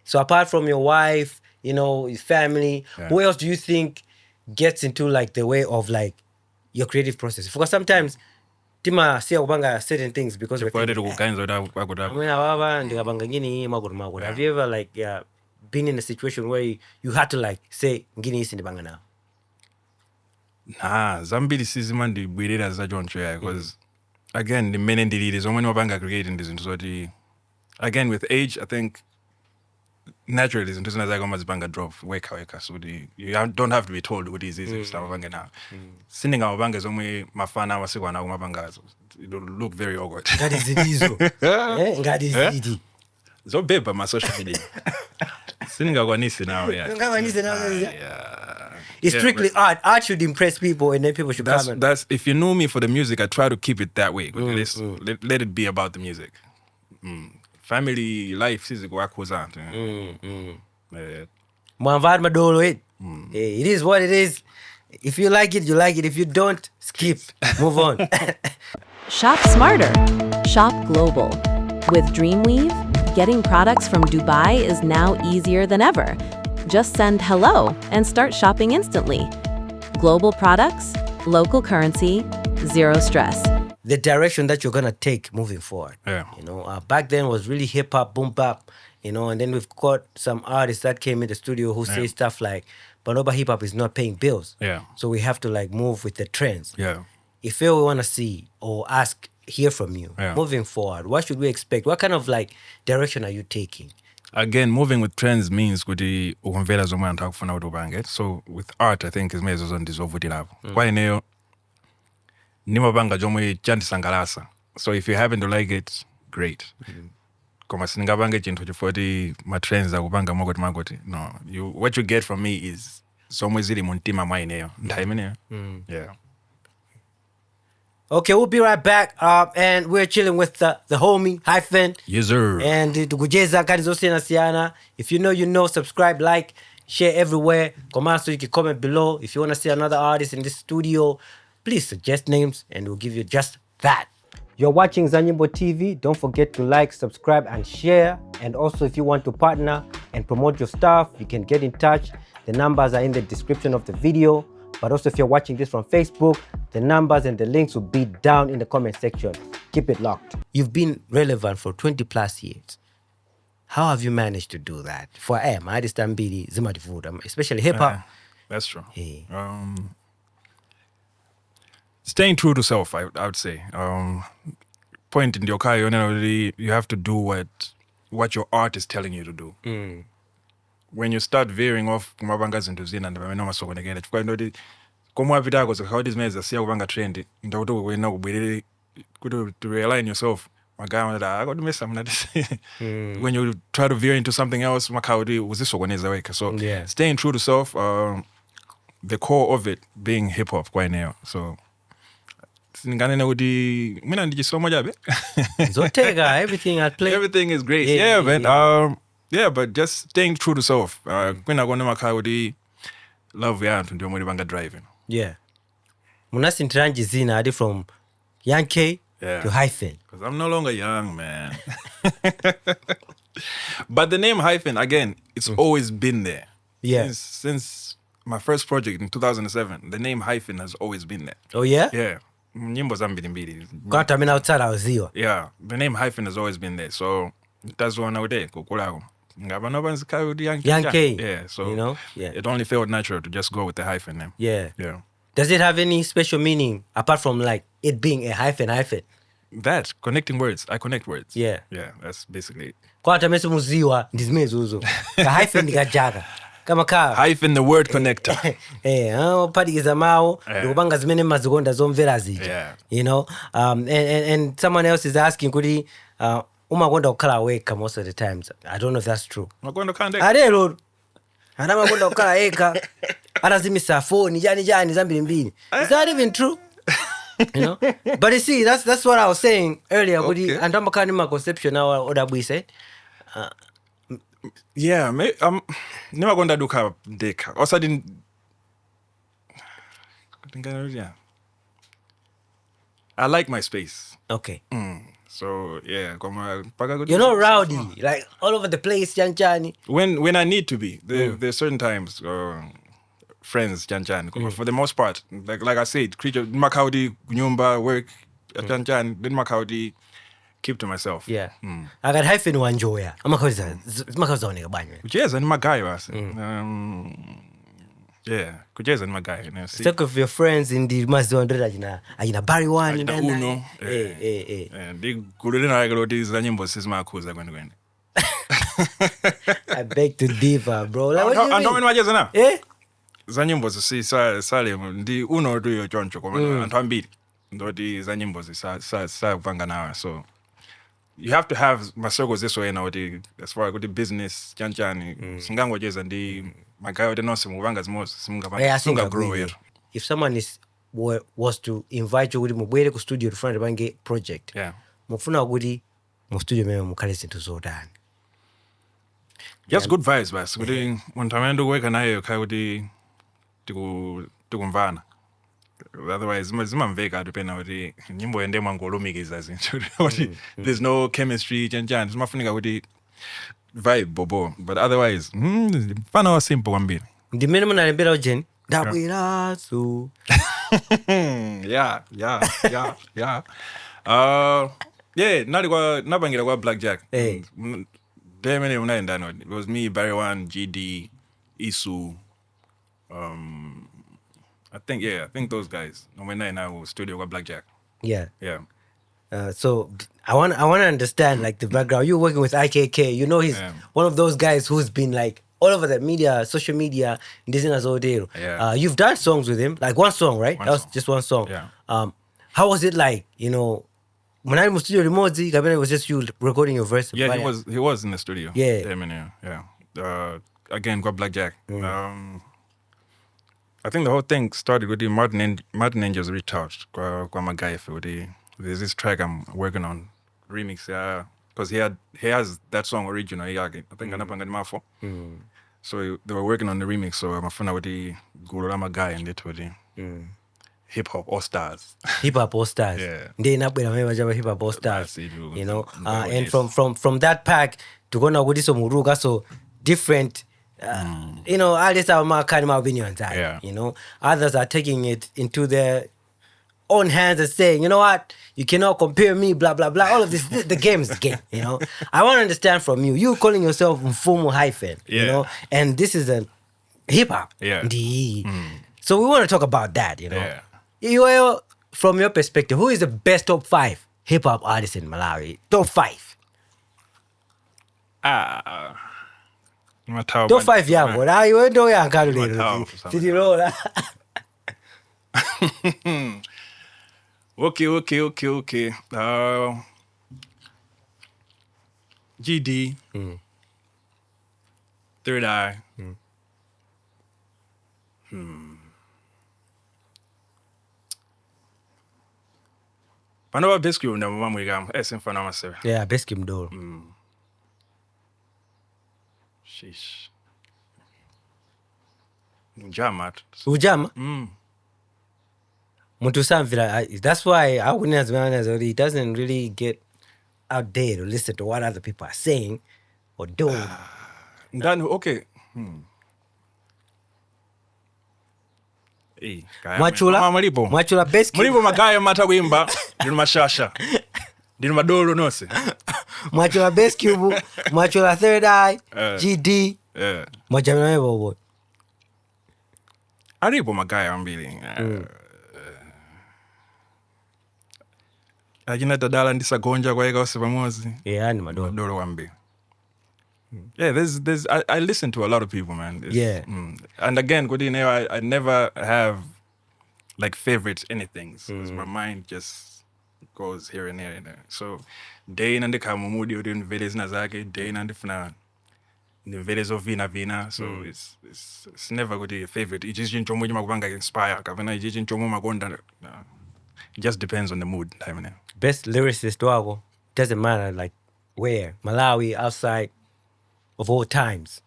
So apart from your wife, you know, your family, who else do you think gets into like the way of like your creative process? Because sometimes tima siya kubanga certain things because we're thinking, have you ever like been in a situation where you had to like say ngini isi ndibanga now? Nah, zambiri sizimandi bwirira za joncho ya because again the men ndiliri so many mabanga creating this into again with age I think naturally into zinaza kama zibanga drop weka so you don't have to be told what is stuff mabanga now. Sending our mabanga zomwe mafana wasikwa na mabanga it will look very awkward. Ngadi zidizo. Ngadi zidi. So beba my social media. Sending our nisi now yeah. It's strictly art. Art should impress people, and then people should come. That's if you know me for the music, I try to keep it that way. Let it be about the music. Family life is what goes on. It is what it is. If you like it, you like it. If you don't, skip. Move on. Shop smarter. Shop global. With Dreamweave, getting products from Dubai is now easier than ever. Just send hello and start shopping instantly. Global products, local currency, zero stress. The direction that you're gonna take moving forward. Yeah. You know, back then was really hip hop, boom bap. You know, and then we've got some artists that came in the studio who say stuff like, "Banoba hip hop is not paying bills." Yeah. So we have to like move with the trends. Yeah. If you want to see or hear from you moving forward, what should we expect? What kind of like direction are you taking? Again, moving with trends means kuti ukumvera zomwe anthu akufuna kuti upange. So with art, I think zimene zozo ndizovutirapo. Kwa ineyo nimapanga jomwe chandisangalasa. So if you happen to like it, great. Koma sindingapange chinthu chifoti ma trends akupanga magoti. No, what you get from me is zomwe zili muntima mwa ineyo. Yeah. Okay, we'll be right back. And we're chilling with the homie, Hyphen. Yes, sir. And tukujeza kanizo siana. If you know, subscribe, like, share everywhere. Comment so you can comment below. If you want to see another artist in this studio, please suggest names and we'll give you just that. You're watching Za Nyimbo TV. Don't forget to like, subscribe, and share. And also, if you want to partner and promote your stuff, you can get in touch. The numbers are in the description of the video. But also, if you're watching this from Facebook, the numbers and the links will be down in the comment section. Keep it locked. You've been relevant for 20 plus years. How have you managed to do that? For I understand especially hip hop. That's true. Hey. Staying true to self, I would say. Point in your car, you have to do what your art is telling you to do. When you start veering off kumabangazi into zina and no masokwenekele chifukwa ndoti komwe apitako how this meza siya kupanga trend ndauti wena kubwirire kuti to realign yourself magama that I got to miss some when you try to veer into something else makauti uzisokweneza weka. So staying true to self, the core of it being hip hop kwa eneo. So singanene kuti mina ndichisomo jabe Zotega everything I play. Everything is great. Yeah, man. Yeah, but just staying true to self. When I go to Makawadi, love yantu ndio mwili banga driving. Yeah. Munasintiranji zina adi from Young K to Hyphen. Because I'm no longer young, man. But the name Hyphen, again, it's always been there. Yeah. Since my first project in 2007, the name Hyphen has always been there. Oh, yeah? Yeah. Nyimbo zambiri. Kwata mina utsala auziwa. Yeah. The name Hyphen has always been there. So that's one out there. Young K. Yeah, so you know, it only felt natural to just go with the Hyphen name. Yeah. Yeah. Does it have any special meaning apart from like it being a hyphen? That connecting words. I connect words. Yeah. Yeah, that's basically it. Kwata mesu muziwa ndizimezuzo. Ka hyphen ndikajaga. Kama ka Hyphen the word connector. Padikiza mawo ndikupanga zimene mazikonda zomvera zija. You know, and someone else is asking kuti umakonda kukhala awake most of the times. I don't know if that's true. Makonda kande. Arelo. Ana makonda kukhala eka. Anazimisa phone jani zambiri. Is that even true? You know? But you see, that's what I was saying earlier. Okay. And I'm kind of my conception now what we said. Yeah, never going to do deka. Also didn't. I like my space. Okay. So yeah, you're not rowdy, like all over the place, Janjani. When I need to be, there's certain times, friends, Janjani. For the most part, like I said, creature, Makaudi, Nyumba, work, Achanchani, didn't makauti keep to myself. Yeah. I got Hyphen one joya. Amakauza nigga banyo. Kucheza ni magai basi. Yeah, kucheza ni magai. Talk of your friends in the Mazondra ajina Barry one and Uno. Ndi kulele na regeloti za nyimbo sisima akuza kwenda. I beg to differ, bro. Like, what do you mean? Wajeza na? Za nyimbo si sale ndi Uno tu yo choncho kwa anthu ambiri. Ndoti za nyimbo sa kupanga nawa. So you have to have masoko this way now as far as the business chanchani singango jeza ndi magayo de no simuvanga zimosi simunga grow here. If someone was to invite you mubwere ku studio to front bange project. Yeah. Mufuna kuti mu studio meme mukalese ntuzodani. Just good vibes bas. Kuti muntamendo kuweka nayo kuti tikumvana. Otherwise zimamveka dependa kuti nyimbo ende mangolumikiza zinthu. There's no chemistry chanchani. Zimafunika kuti vibe bobo. But otherwise, fana wa simple kwambiri. Ndimene munalembera ujeni dabwiraso. Yeah. Nabangira kwa Blackjack. Hey. Many unaendano. It was me, Barry One, GD, Isu, I think those guys. When I now studio with Blackjack. Yeah. Yeah. So I want to understand like the background. You're working with IKK. You know he's one of those guys who's been like all over the media, social media, Yeah. You've done songs with him, like one song, right? That was just one song. Yeah. How was it like? You know, when I was studio remote, it was just you recording your verse. Yeah, he was in the studio. Yeah. Again, got Blackjack. I think the whole thing started with the Martin Angels retouched. There's this track I'm working on, remix, because he has that song original. I think Anapanga. So they were working on the remix. So I'm a fan of the Gurulama guy and it with the hip hop all stars. Hip hop all stars. Yeah. They not hip hop all stars. You know, and from that pack to go now with this Muruga, so different. You know, all these are my kind of opinions. You know, others are taking it into their own hands and saying, you know what, you cannot compare me, blah blah blah. All of this, the game is the game. You know, I want to understand from you. You calling yourself Mfumo Hyphen, you know, and this is a hip hop. Yeah. So we want to talk about that. You know, you from your perspective, who is the best top 5 hip hop artists in Malawi? Top 5. Top 5 yangu na hiyo ndio yangu leo. Sidirola. Okay. GD. Third Eye. Panoba Biscuit na mama mwigam. Simfana masebe. Yeah, Biscuit mdolo. Sheesh. Ujama. That's why I wouldn't as he doesn't really get out there to listen to what other people are saying or doing. Okay. Mwachula Biscuit. Mlipo magaya mata kuimba. Ndino mashasha. Ndino madolo nose. Mwachula Biscuit, Mwachula Third Eye, GD. Mwachula Mebo. Aripo magaya ambili. Ajina dadala ndisa gonja kwa ega wase pamozi. Yeah, ni madolo. Dolo wambi. Yeah, there's I listen to a lot of people, man. And again, I never have like favorites anything. So my mind just goes here and there. So day nande kamumudi uri nveles nazake, day nande funa nveles of vina. So it's never good a favorite. It just nchomo makubanga inspire. Kavana it just nchomo magonda. It just depends on the mood. Best lyricist wago. Doesn't matter like where. Malawi, outside of all times.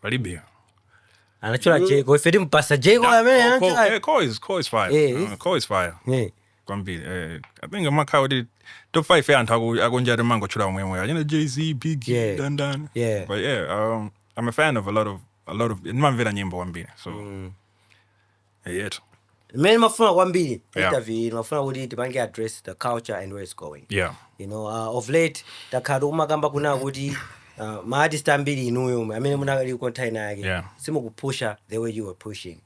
Balibia. Anachora Jago. If you didn't pass a Jago, Call is fire. Call is fire. Yeah. I think I'm top 5 fan agonja the mango chura mwe. You know Jay-Z, Biggie, Dan. Yeah. But I'm a fan of a lot of man Za Nyimbo wambi. So yeah. Many mafuna kwambiri interview mafuna kuti tipange address the culture and where it's going. Yeah. You know, of late takhala kumakamba kuna kuti ma-artist ambiri inuyo amene munali kontaina yake simukupusha the way you were pushing.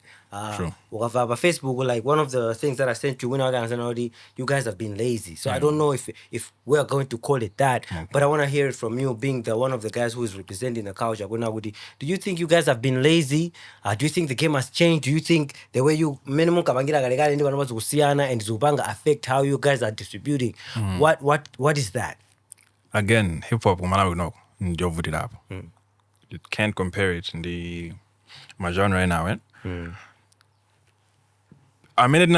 Ukava pa Facebook, like one of the things that I sent you when I was already, you guys have been lazy. So I don't know if we are going to call it that, but I want to hear it from you, being the one of the guys who is representing the culture. Do you think you guys have been lazy? Do you think the game has changed? Do you think the way you minimum kabangira galegale ndi kwanabazi kusiana and zubanga affect how you guys are distributing? What is that? Again, hip hop Malawi no ndiyovutira hapo. You can't compare it in my genre right now, I mean,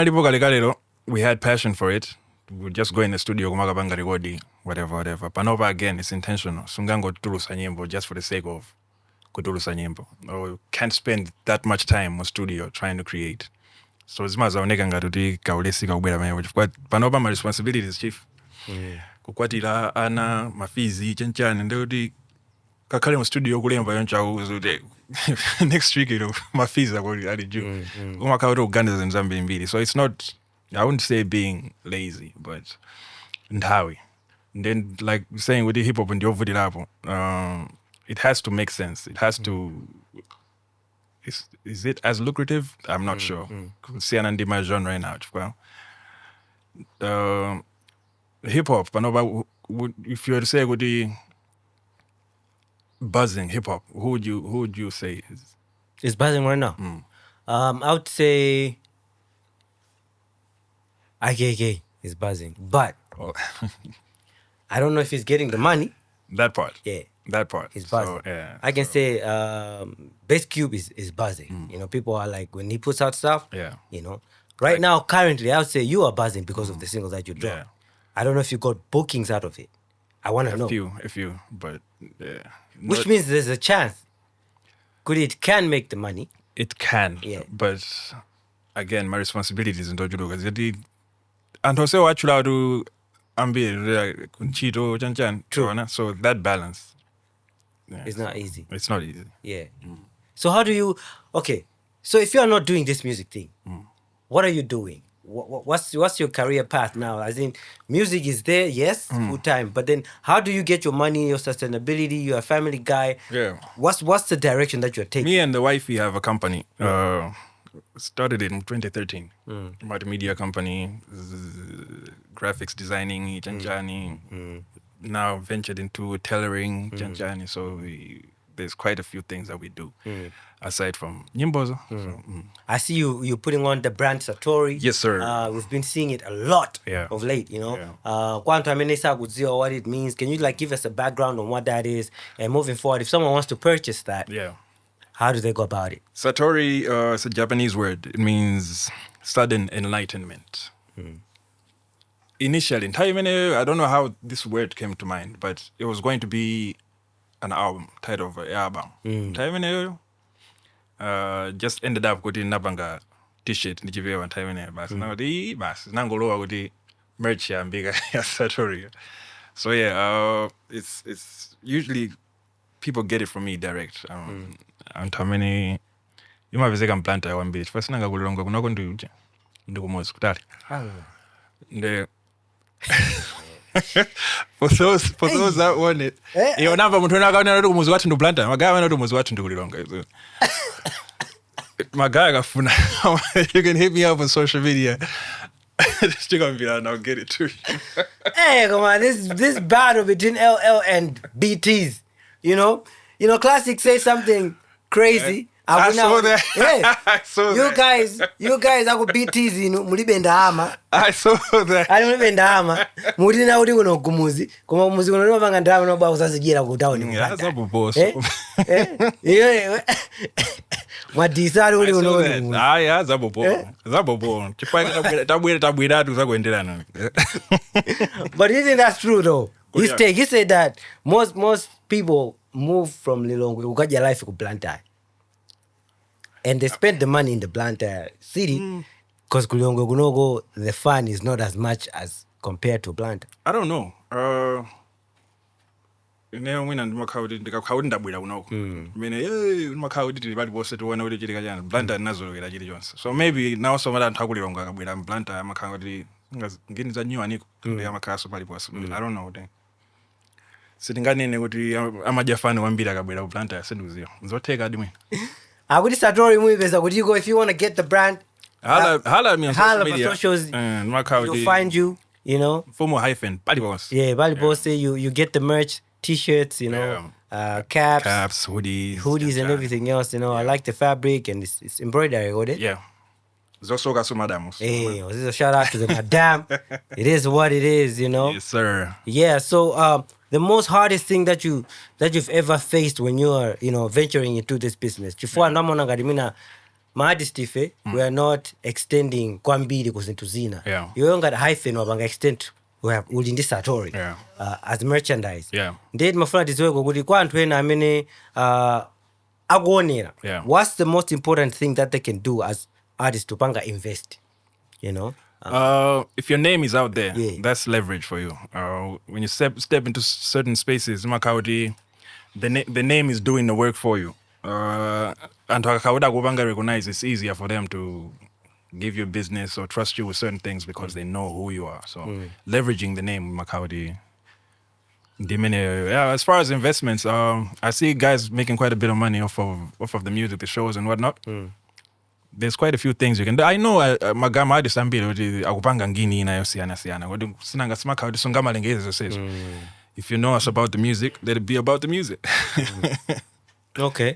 we had passion for it. We would just go in the studio, whatever. Panova, again, it's intentional. Sungango tulusa nyimbo just for the sake of kutulusa nyimbo. Or you can't spend that much time on studio trying to create. So it's Panova, my responsibility is chief. Kukwatila ana mafizi chenchani ndoti kakale mu studio kulemba yoncha next week mafizi ali juu umakauto Uganda zinzambi mbili. So it's not, I wouldn't say being lazy, but ndawi. And then like saying with the hip hop and the it has to make sense. It has to, is it as lucrative? I'm not sure. See an my genre right now. Hip hop, if you were to say with the buzzing hip hop, who would you say is buzzing right now? I would say IKK is buzzing, but I don't know if he's getting the money. That part. Yeah. That part. He's buzzing. So, yeah. I can say Bass Cube is buzzing. You know, people are like, when he puts out stuff, you know. Right now, currently, I would say you are buzzing because of the singles that you dropped. Yeah. I don't know if you got bookings out of it. I want to know. A few, but yeah. Which means there's a chance. It can make the money. It can. Yeah. But again, my responsibility is in Dojudo. And also, actually, do Kunchito, Chanchan. True. So that balance. Yeah, it's not easy. It's not easy. Yeah. So how do you, okay, so if you are not doing this music thing, what are you doing? What's your career path now? As in, music is there, yes, full time, but then how do you get your money, your sustainability? You're a family guy. Yeah. What's the direction that you're taking? Me and the wifey have a company. Started in 2013. Multimedia company, graphics designing, Janjani. Now ventured into tailoring, Janjani. So there's quite a few things that we do aside from Nyimbo. I see you putting on the brand Satori. Yes, sir. We've been seeing it a lot of late, you know. What it means. Can you like give us a background on what that is? And moving forward, if someone wants to purchase that, how do they go about it? Satori is a Japanese word. It means sudden enlightenment. Initially, I don't know how this word came to mind, but it was going to be an album, title of an album. Just ended up with Nabanga t-shirt nichivewa time basi now the basi nangolowa kuti merch ya bigger Satori. So yeah, it's usually people get it from me direct. And how many you might visit and plant one beach first nanga kulonga kunako ndikumozi kutali the for those that want it iyo namba muntu nakaona kuti kumuzi kwathu ndikuplanta magaya wana kuti kumuzi kwathu ndikulilonga magaya kafuna you can hit me up on social media. Still gonna be there, I'll get it too. Hey, come on, this battle between LL and BTs, you know, Classic say something crazy. I saw that. Yeah. I saw that. You guys are BTs, mulibenda hama. I saw that. I don't even hama. Mulina uri kuno kumuzi. Kuma kumuzi kuno manga ndama no ba usazijira ku town. Yeah, that's a boss. Yeah. Mwadisa uri kuno kumuzi. Ah, yeah, zabobo. Zabobo. Chipanga tabwira tu zakuendelana. But isn't that true though? He said that most people move from Lilongwe ukaja life ku Blantyre. And they spend the money in the Blantyre city because Kulongo Gunogo, the fun is not as much as compared to Blantyre. I don't know. Ine mwina ndimakhaudi ndikakhaudi ndabwera kunoko. Mene ndimakhaudi bali bose tuone kuti chili kachana. Blanta nazolowera chili chonse. So maybe now somebody anthakulilonga akabwera blanta amakhaudi ngini za nyuwani ndi amakhaso pali bose. I don't know then. Sitinganene kuti amajafani wambiri akabwera blanta yaseduziyo. Nzotheka adi mwina. Akuti Satori mwipeza kuti if you want to get the brand, hala me on social media. Socials, you'll find you, you know. Former Hyphen, bali boss. Yeah, bali boss. You get the merch, t-shirts, you know, caps, hoodies, and everything else. You know, I like the fabric and it's embroidery, got it? Yeah. Zosoga su madamos. Hey, this is a shout out to the madam. It is what it is, you know. Yes, sir. Yeah. So, the most hardest thing that you've ever faced when you are, you know, venturing into this business. We are not extending kwambiri kuzintuzina. Yeah. You got Hyphen wabanga extend we have ulindi Satori as merchandise. Yeah. Ndeti mafuna tiziweko kuti kwa anthu ena amene akuonera. Yeah. What's the most important thing that they can do as artists to panga invest? You know? If your name is out there, that's leverage for you. When you step into certain spaces, the name is doing the work for you. And to recognize it's easier for them to give you business or trust you with certain things because they know who you are. So leveraging the name Makaudi. Yeah, as far as investments, I see guys making quite a bit of money off of the music, the shows and whatnot. There's quite a few things you can do. I know magama artist ambili akupanga ngini inayosiana. Sinanga smaka udi sungama lengezi says. If you know us about the music, let it be about the music. Okay.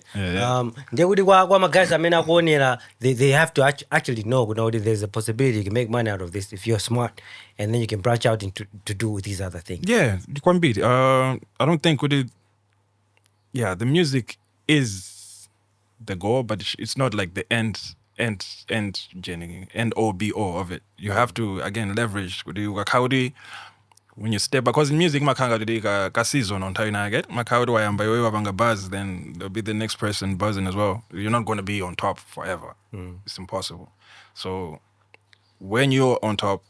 Ndekuti kwa magazi amene akuonera, they have to actually know there's a possibility you can make money out of this if you're smart, and then you can branch out into to do these other things. Yeah, I don't think the music is the goal, but it's not like the end or be all of it. You have to again leverage when you step, because in music makanga today ka season on time I get makaudu wayamba wewe wabanga buzz, then there'll be the next person buzzing as well. You're not going to be on top forever. It's impossible. So when you're on top,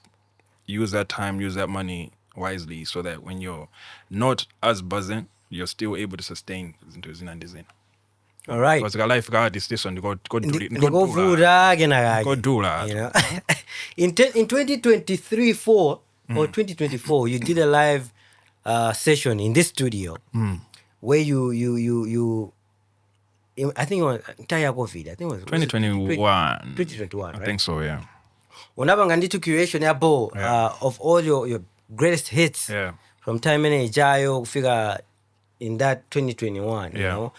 use that time, use that money wisely, so that when you're not as buzzing, you're still able to sustain into zina design. All right. Because the life God is this one, go do that. You know. In 2023-4 or 2024, you did a live session in this studio where you I think it was entire COVID. I think it was 2021. 2021, right? I think so, yeah. Unabanga nditu curation of all your greatest hits from time and Jayo figure in that 2021, you know,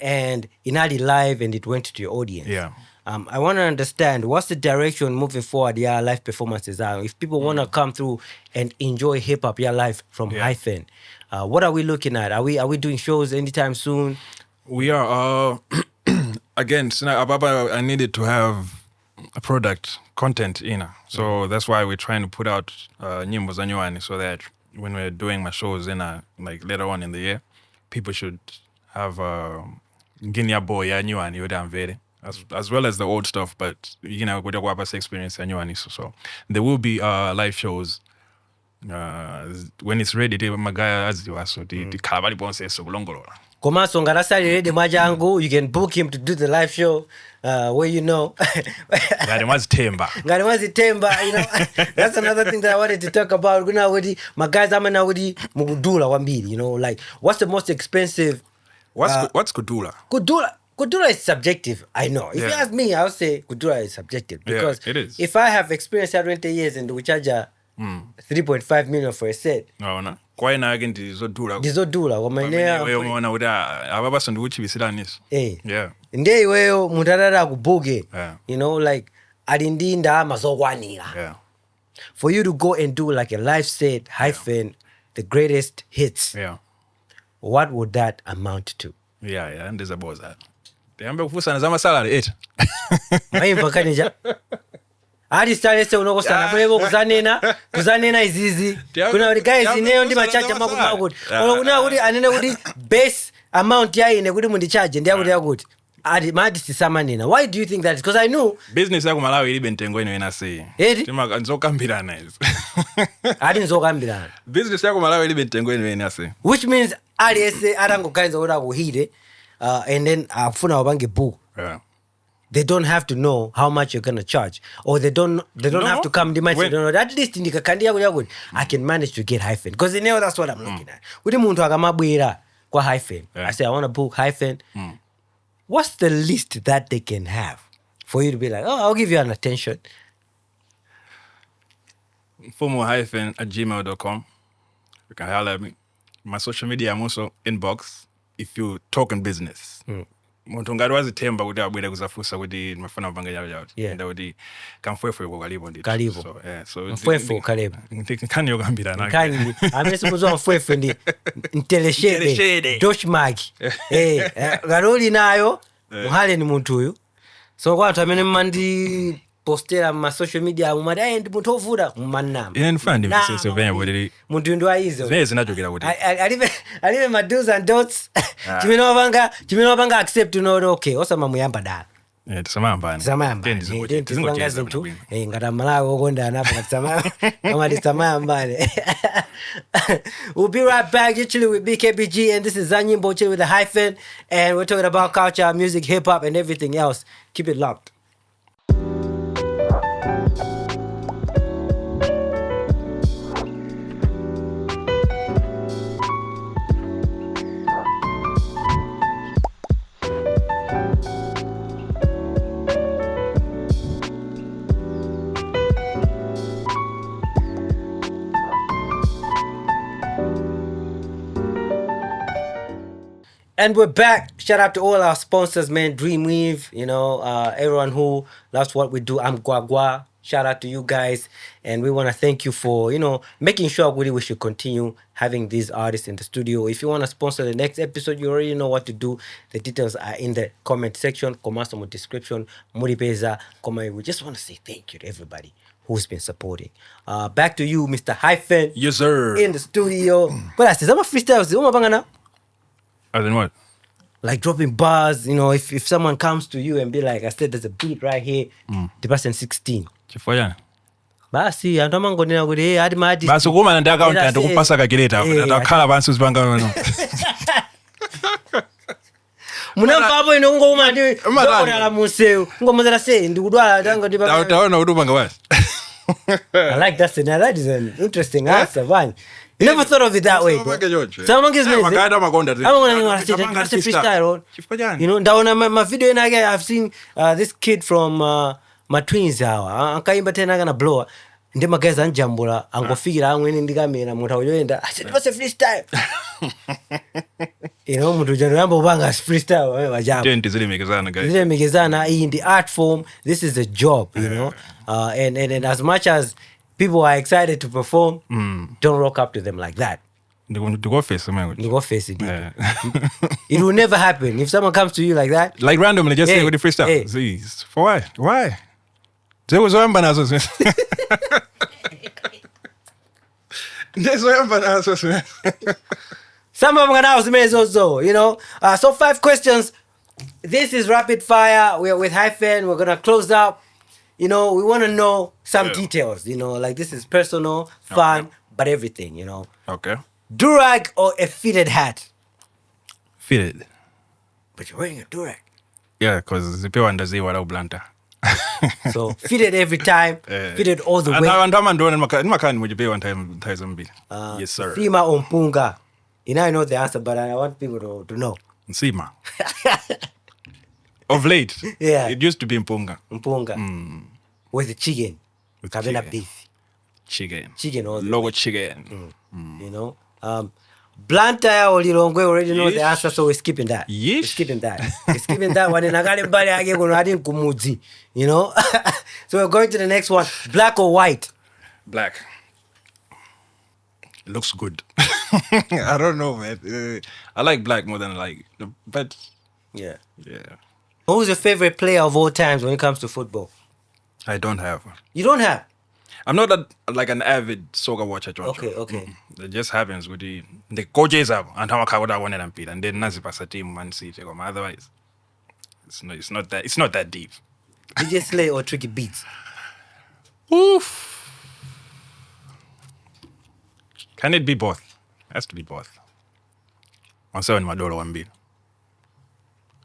and in Ali live, and it went to your audience. Yeah. I want to understand what's the direction moving forward. Yeah, live performances are. If people want to come through and enjoy hip hop, live from Hyphen, what are we looking at? Are we doing shows anytime soon? We are. Again, I needed to have a product content in, so that's why we're trying to put out Nyimbo ZaNyimboTV, so that when we're doing my shows like later on in the year, people should have Ginya boy Nyuani Yodan as well as the old stuff, but you know, with the experience Nyuani. So there will be live shows when it's ready. Magaya as you are, so the Kalabali Bon says so longolo. Komaso ngarasali ready majangu, you can book him to do the live show where you know. Ngarimazi Temba, you know. That's another thing that I wanted to talk about. Magaza manawudi mugudula wambili, you know, like what's the most expensive? What's Kudula? Kudula is subjective, I know. If you ask me, I'll say Kudula is subjective. Because it is. If I have experienced at 20 years and we charge 3.5 million for a set. No. Kwa ina again dizodula. Wewe umeona uda ababa ndiuchi bisiranis. Yeah. Ndei wewe mutarara kubuge. You know, like adindinda amazokwanira. Yeah. For you to go and do like a live set, Hyphen, the greatest hits. Yeah. What would that amount to? Yeah, and there's about that. Tembe kufusa na salary 8. Maimba kanija. Adi style se unoko sana bwebo kuzanena izizi. Kuna uri guys ineyo ndi machacha makuti. Kuna uri anene kuti base amount ya ine kuti mundi charge ndi akuti yakuti. Adi madisi samanina. Why do you think that is? Because I knew business yako Malawi ilibe ntengo ino inasi. Tima nzokambirana izi. Adi nzokambirana. Business yako Malawi ilibe ntengo ino inasi. Which means aliyense atangoganiza kuti akuhire and then afuna wapange book. Yeah. They don't have to know how much you're gonna charge, or they don't have to come. They might say, no, at least in the I can manage to get Hyphen, because they know that's what I'm looking at. With the muntu akamabwera kwa Hyphen, I say I want to book Hyphen. What's the least that they can have for you to be like, oh, I'll give you an attention? Hyphen@gmail.com. You can holler at me. My social media, I'm also inbox if you talking business. Muntu ngati wazithemba kuti abwere kuzafusa kuti mafana mapanga yawo enda kuti kamfwefwe kalipo ndito. Kalipo. So mfwefwe kalipo. Nkhani yokambirana. Nkhani amene sikuzwa mfwefwe ndi nteleshede doshmaki. Galoli nayo muhale ni muntu uyu. So kwa anthu amene mmandi postera ma social media mumati ndi munthu ovuta mmanama. Ine ndifana ndimvisese venye kuti muntu ndo aizo. Venye zinachokera kuti. Alive ma do's and don'ts. Chimene wapanga accept okay, osama muyamba dala. Tisamayambani. Tizipanga zinthu ngati Malawi okondana apo tisamayambani. We'll be right back. You're chilling with BKBG, and this is Za Nyimbo chilling with the Hyphen, and we're talking about culture, music, hip hop, and everything else. Keep it locked. And we're back. Shout out to all our sponsors, man. Dreamweave, everyone who loves what we do. I'm Guagua. Shout out to you guys. And we want to thank you for, making sure we should continue having these artists in the studio. If you want to sponsor the next episode, you already know what to do. The details are in the comment section. Comment description. Muripeza. We just want to say thank you to everybody who's been supporting. Back to you, Mr. Hyphen. Yes, sir. In the studio. But I said, I'm a freestyle. As in what? Like dropping bars, if someone comes to you and be like, I said, there's a beat right here, the person 16. Chifanya. Basi, antamango nina kuti, adi maadi. Basi kuma nanda account and kupasa kakileta. Atakhala bantu zibanga wano. Munamva hapo ngoma ndi ndokona museu. Ngoma zara say ndikudwala tanga ndi banga. Taona udubanga what? I like that. That is an interesting answer, man. You never thought of it that way, bro. Someone gives me this. I'm going to freestyle. Ndaona my video in again. I've seen this kid from my twins hawa. Ankaimba tena kana blower. Ndi magaza njambula angofikira amwene ndikamera muntu ayoenda. I said, "What's a freestyle?" Muntu jano yamba ubanga freestyle wewe jambo. Zilemegezana guys. Zilemegezana in the art form. This is a job, and as much as people are excited to perform, don't rock up to them like that. You go face it. It will never happen. If someone comes to you like that. Like randomly, just say with the freestyle. Please. For why? Why? There was one banana. There's one banana. Some of them are also, So 5 questions. This is rapid fire. We're with Hyphen. We're going to close up. We want to know some details, like this is personal, fun, but everything, Okay. Durag or a fitted hat? Fitted. But you're wearing a durag. Yeah, because the people understand what I'm blanta. So fitted every time, fitted all the way. I'm doing one time. Yes, sir. Sima or mpunga? I know the answer, but I want people to know. Sima. Of late, it used to be mpunga. With the chicken. With chicken. Beef. Chicken all the logo chicken. Blanta or Lilongwe already know the answer, so we're skipping that. We're skipping that one. And I got kumudzi, So we're going to the next one. Black or white? Black. It looks good. I don't know, man. I like black more than but yeah. Who's your favorite player of all times when it comes to football? I don't have. You don't have? I'm not an avid soccer watcher. Okay. It just happens with the coaches up and how I wanted and Pete, and then Nazipasa team Man City. Otherwise, it's not that deep. DJ Slay or Tricky Beats? Oof. Can it be both? It has to be both. Onsewa ni madolo wambili.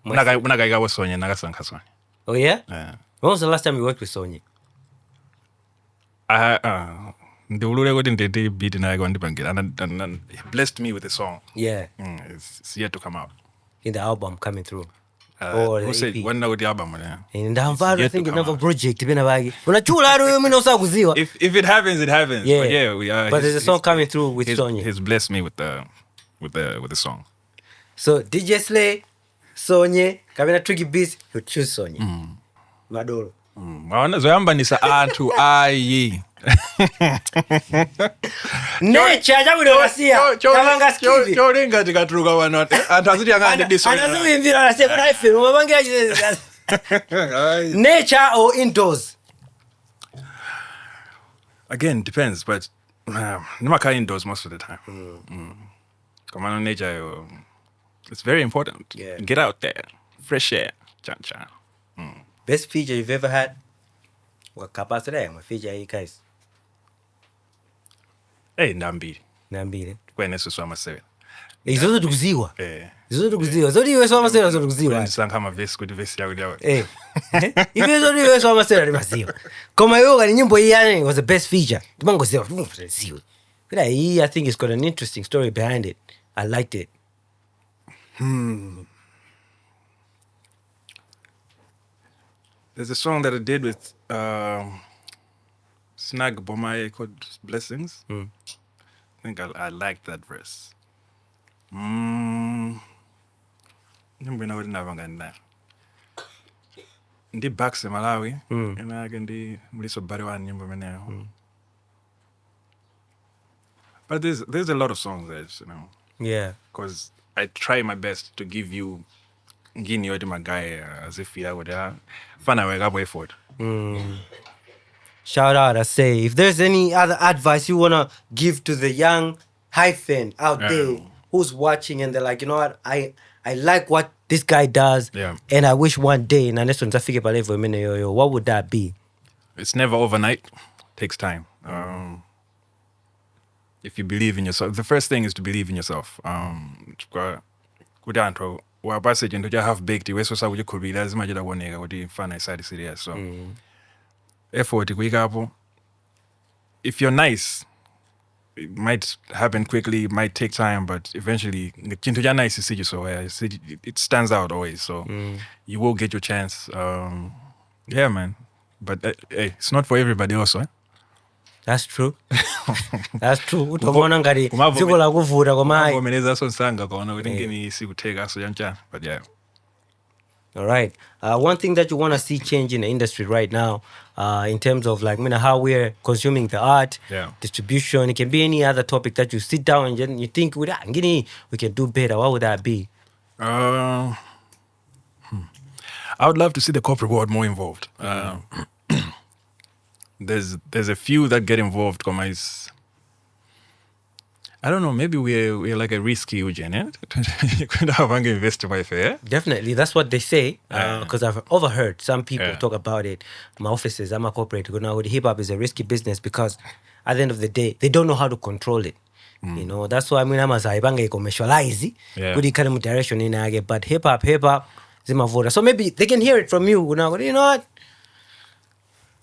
Unakaiga wa Sonya nagasanka Sonya. Oh yeah? Yeah. When was the last time you worked with Sonya? Ndulule kuti ndete beat naye kwandipangila and he blessed me with a song. Yeah. It's yet to come out. In the album coming through. Or the EP. When with the album, yeah. And I think another project bina bagi. Unachula ro mimi nosa kuziwa. If it happens, it happens. Yeah. But yeah, we are. But there's a song coming through with Sonya. He's blessed me with the song. So DJ Slay, Sonya, kabina tricky beats, you choose Sonya. Madolo. Maona zoyamba nisa atu ayi. Nature jabulo wasia. Kabanga skivi. Choringa tikatruka wanote. Antazidi angande diso. Anazuwi mvira na seko Hyphen. Umabangira nature or indoors? Again, depends, but nimaka indoors most of the time. Come on, nature, it's very important. Yeah. Get out there, fresh air, cha. Best feature you've ever had? What capacity? My feature, you guys. Hey, Nambiri. Kwene suswama seven. Izozo tukuziwa. Izozo tukuziwa. Zodi iwe swama seven izozo tukuziwa. Nisanga kama vesi kuti vesi yawo yawo. Iwe zodi iwe swama seven ni masiwa. Koma yoga ni nyimbo hii yani was the best feature. Tumango ziwa. But I think it's got an interesting story behind it. I liked it. There's a song that I did with Snag Bomaye called Blessings. I think I liked that verse. Ndi backs in Malawi. And I can do Muliso Bariwan nyimbo meneo. But there's a lot of songs that, Yeah. Because I try my best to give you ngini yote magaye as if you would fana wake way for it. Shout out, I say. If there's any other advice you wanna give to the young Hyphen out there who's watching and they're like, you know what, I like what this guy does, and I wish one day na next one tafike pale for mine yo, what would that be? It's never overnight. It takes time. If you believe in yourself, the first thing is to believe in yourself. Kudanto wa passage into just half baked we so sa uji could be lazima jida woneka kuti fana side serious. So effort kuika hapo. If you're nice, it might happen quickly, it might take time, but eventually chintu ja nice is so it stands out always. So you will get your chance. Yeah, man. But hey, it's not for everybody also. That's true. That's true. Utomona ngari ziko la kuvuta kwa mai. Ngomeneza so nsanga kona kuti ngeni sikuteka so yancha. But yeah. All right. One thing that you want to see change in the industry right now, in terms of like, how we're consuming the art, distribution, it can be any other topic that you sit down and you think, we can do better. What would that be? I would love to see the corporate world more involved. There's a few that get involved. I don't know, maybe we're like a risky Eugene, eh? You could have an investor by fair. Definitely, that's what they say. Because I've overheard some people talk about it. My offices, I'm a corporate. Hip hop is a risky business because at the end of the day, they don't know how to control it. You know, that's why I'm a commercialize. Good kind of direction in age, but hip hop, Zimavoda. So maybe they can hear it from you. You know what?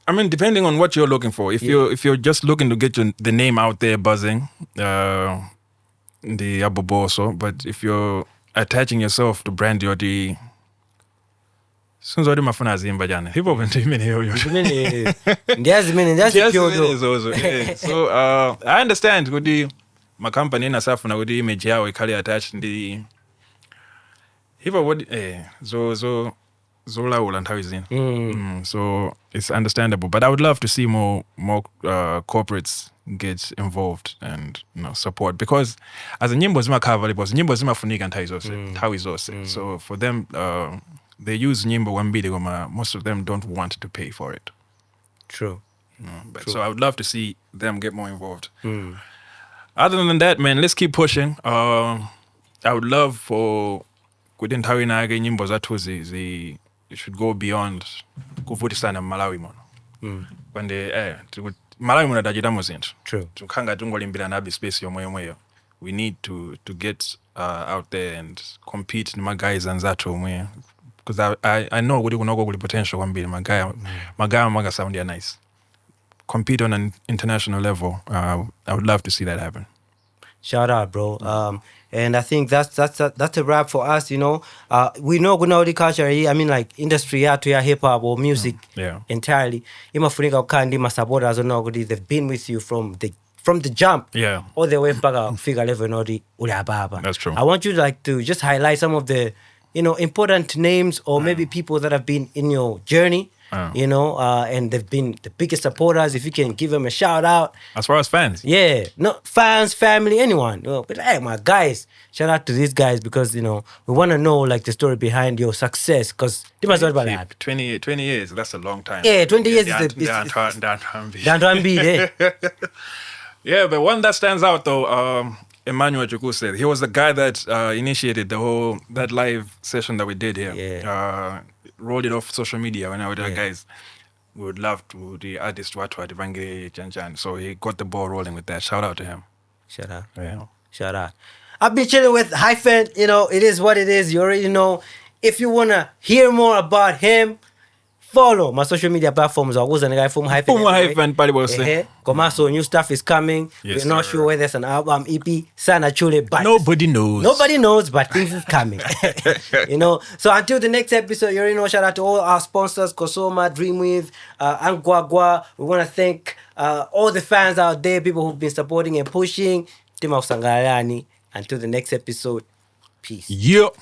I mean, depending on what you're looking for. If you're just looking to get the name out there buzzing, the aboboso. But if you're attaching yourself to brand the since already mafuna zimba jana. Hip hop and many So I understand good my company na safu na good image yao ikali attached the hip hop Zola so it's understandable, but I would love to see more corporates get involved and support, because as a nyimbo zima cover it was nyimbo zima funika ntawizose. So for them they use nyimbo wambili goma, most of them don't want to pay for it. True. So I would love to see them get more involved. Other than that, man, let's keep pushing. I would love for kudintawi na nyimbo zatu it should go beyond kuvutisana Malawi mono. When Malawi mono dajidamo zintu. True. Tukanga tungolimbira nabi space yomoyo. We need to get out there and compete in my guys and Zato, man. Because I know what you know with potential one be my guy maga sound nice. Compete on an international level. I would love to see that happen. Shout out, bro. And I think that's a wrap for us, you know. We know kuna culture, I mean like industry yatu ya hip hop or music entirely. Imafunika ukandi masupporters they've been with you from the jump. Yeah. All the way back figure level uli. That's true. I want you to just highlight some of the, you know, important names or maybe people that have been in your journey. You know, and they've been the biggest supporters. If you can give them a shout out. As far as fans? Yeah. No, fans, family, anyone. You know, but hey, my guys, shout out to these guys because, you know, we want to know like the story behind your success because they must about that. 20 years, that's a long time. Yeah, 20 years Yeah, but one that stands out though, Emmanuel Chuku said, he was the guy that initiated that live session that we did here. Yeah. Rolled it off social media when I was like, guys, we would love to the artist Watu Adibange Janjan. So he got the ball rolling with that. Shout out to him. Shout out. Yeah. Shout out. I've been chilling with Hyphen. You know, it is what it is. You already know. If you want to hear more about him, follow my social media platforms. I was a guy from Hyphen. So new stuff is coming. Yes, we're not sure whether it's an album, EP, Sana Chule, but nobody knows. Nobody knows, but things is coming. You know. So until the next episode, you already know. Shout out to all our sponsors, Kosoma, Dreamweave, Angwagwa. We want to thank all the fans out there, people who've been supporting and pushing. Team of Sangarani. Until the next episode, peace. Yep.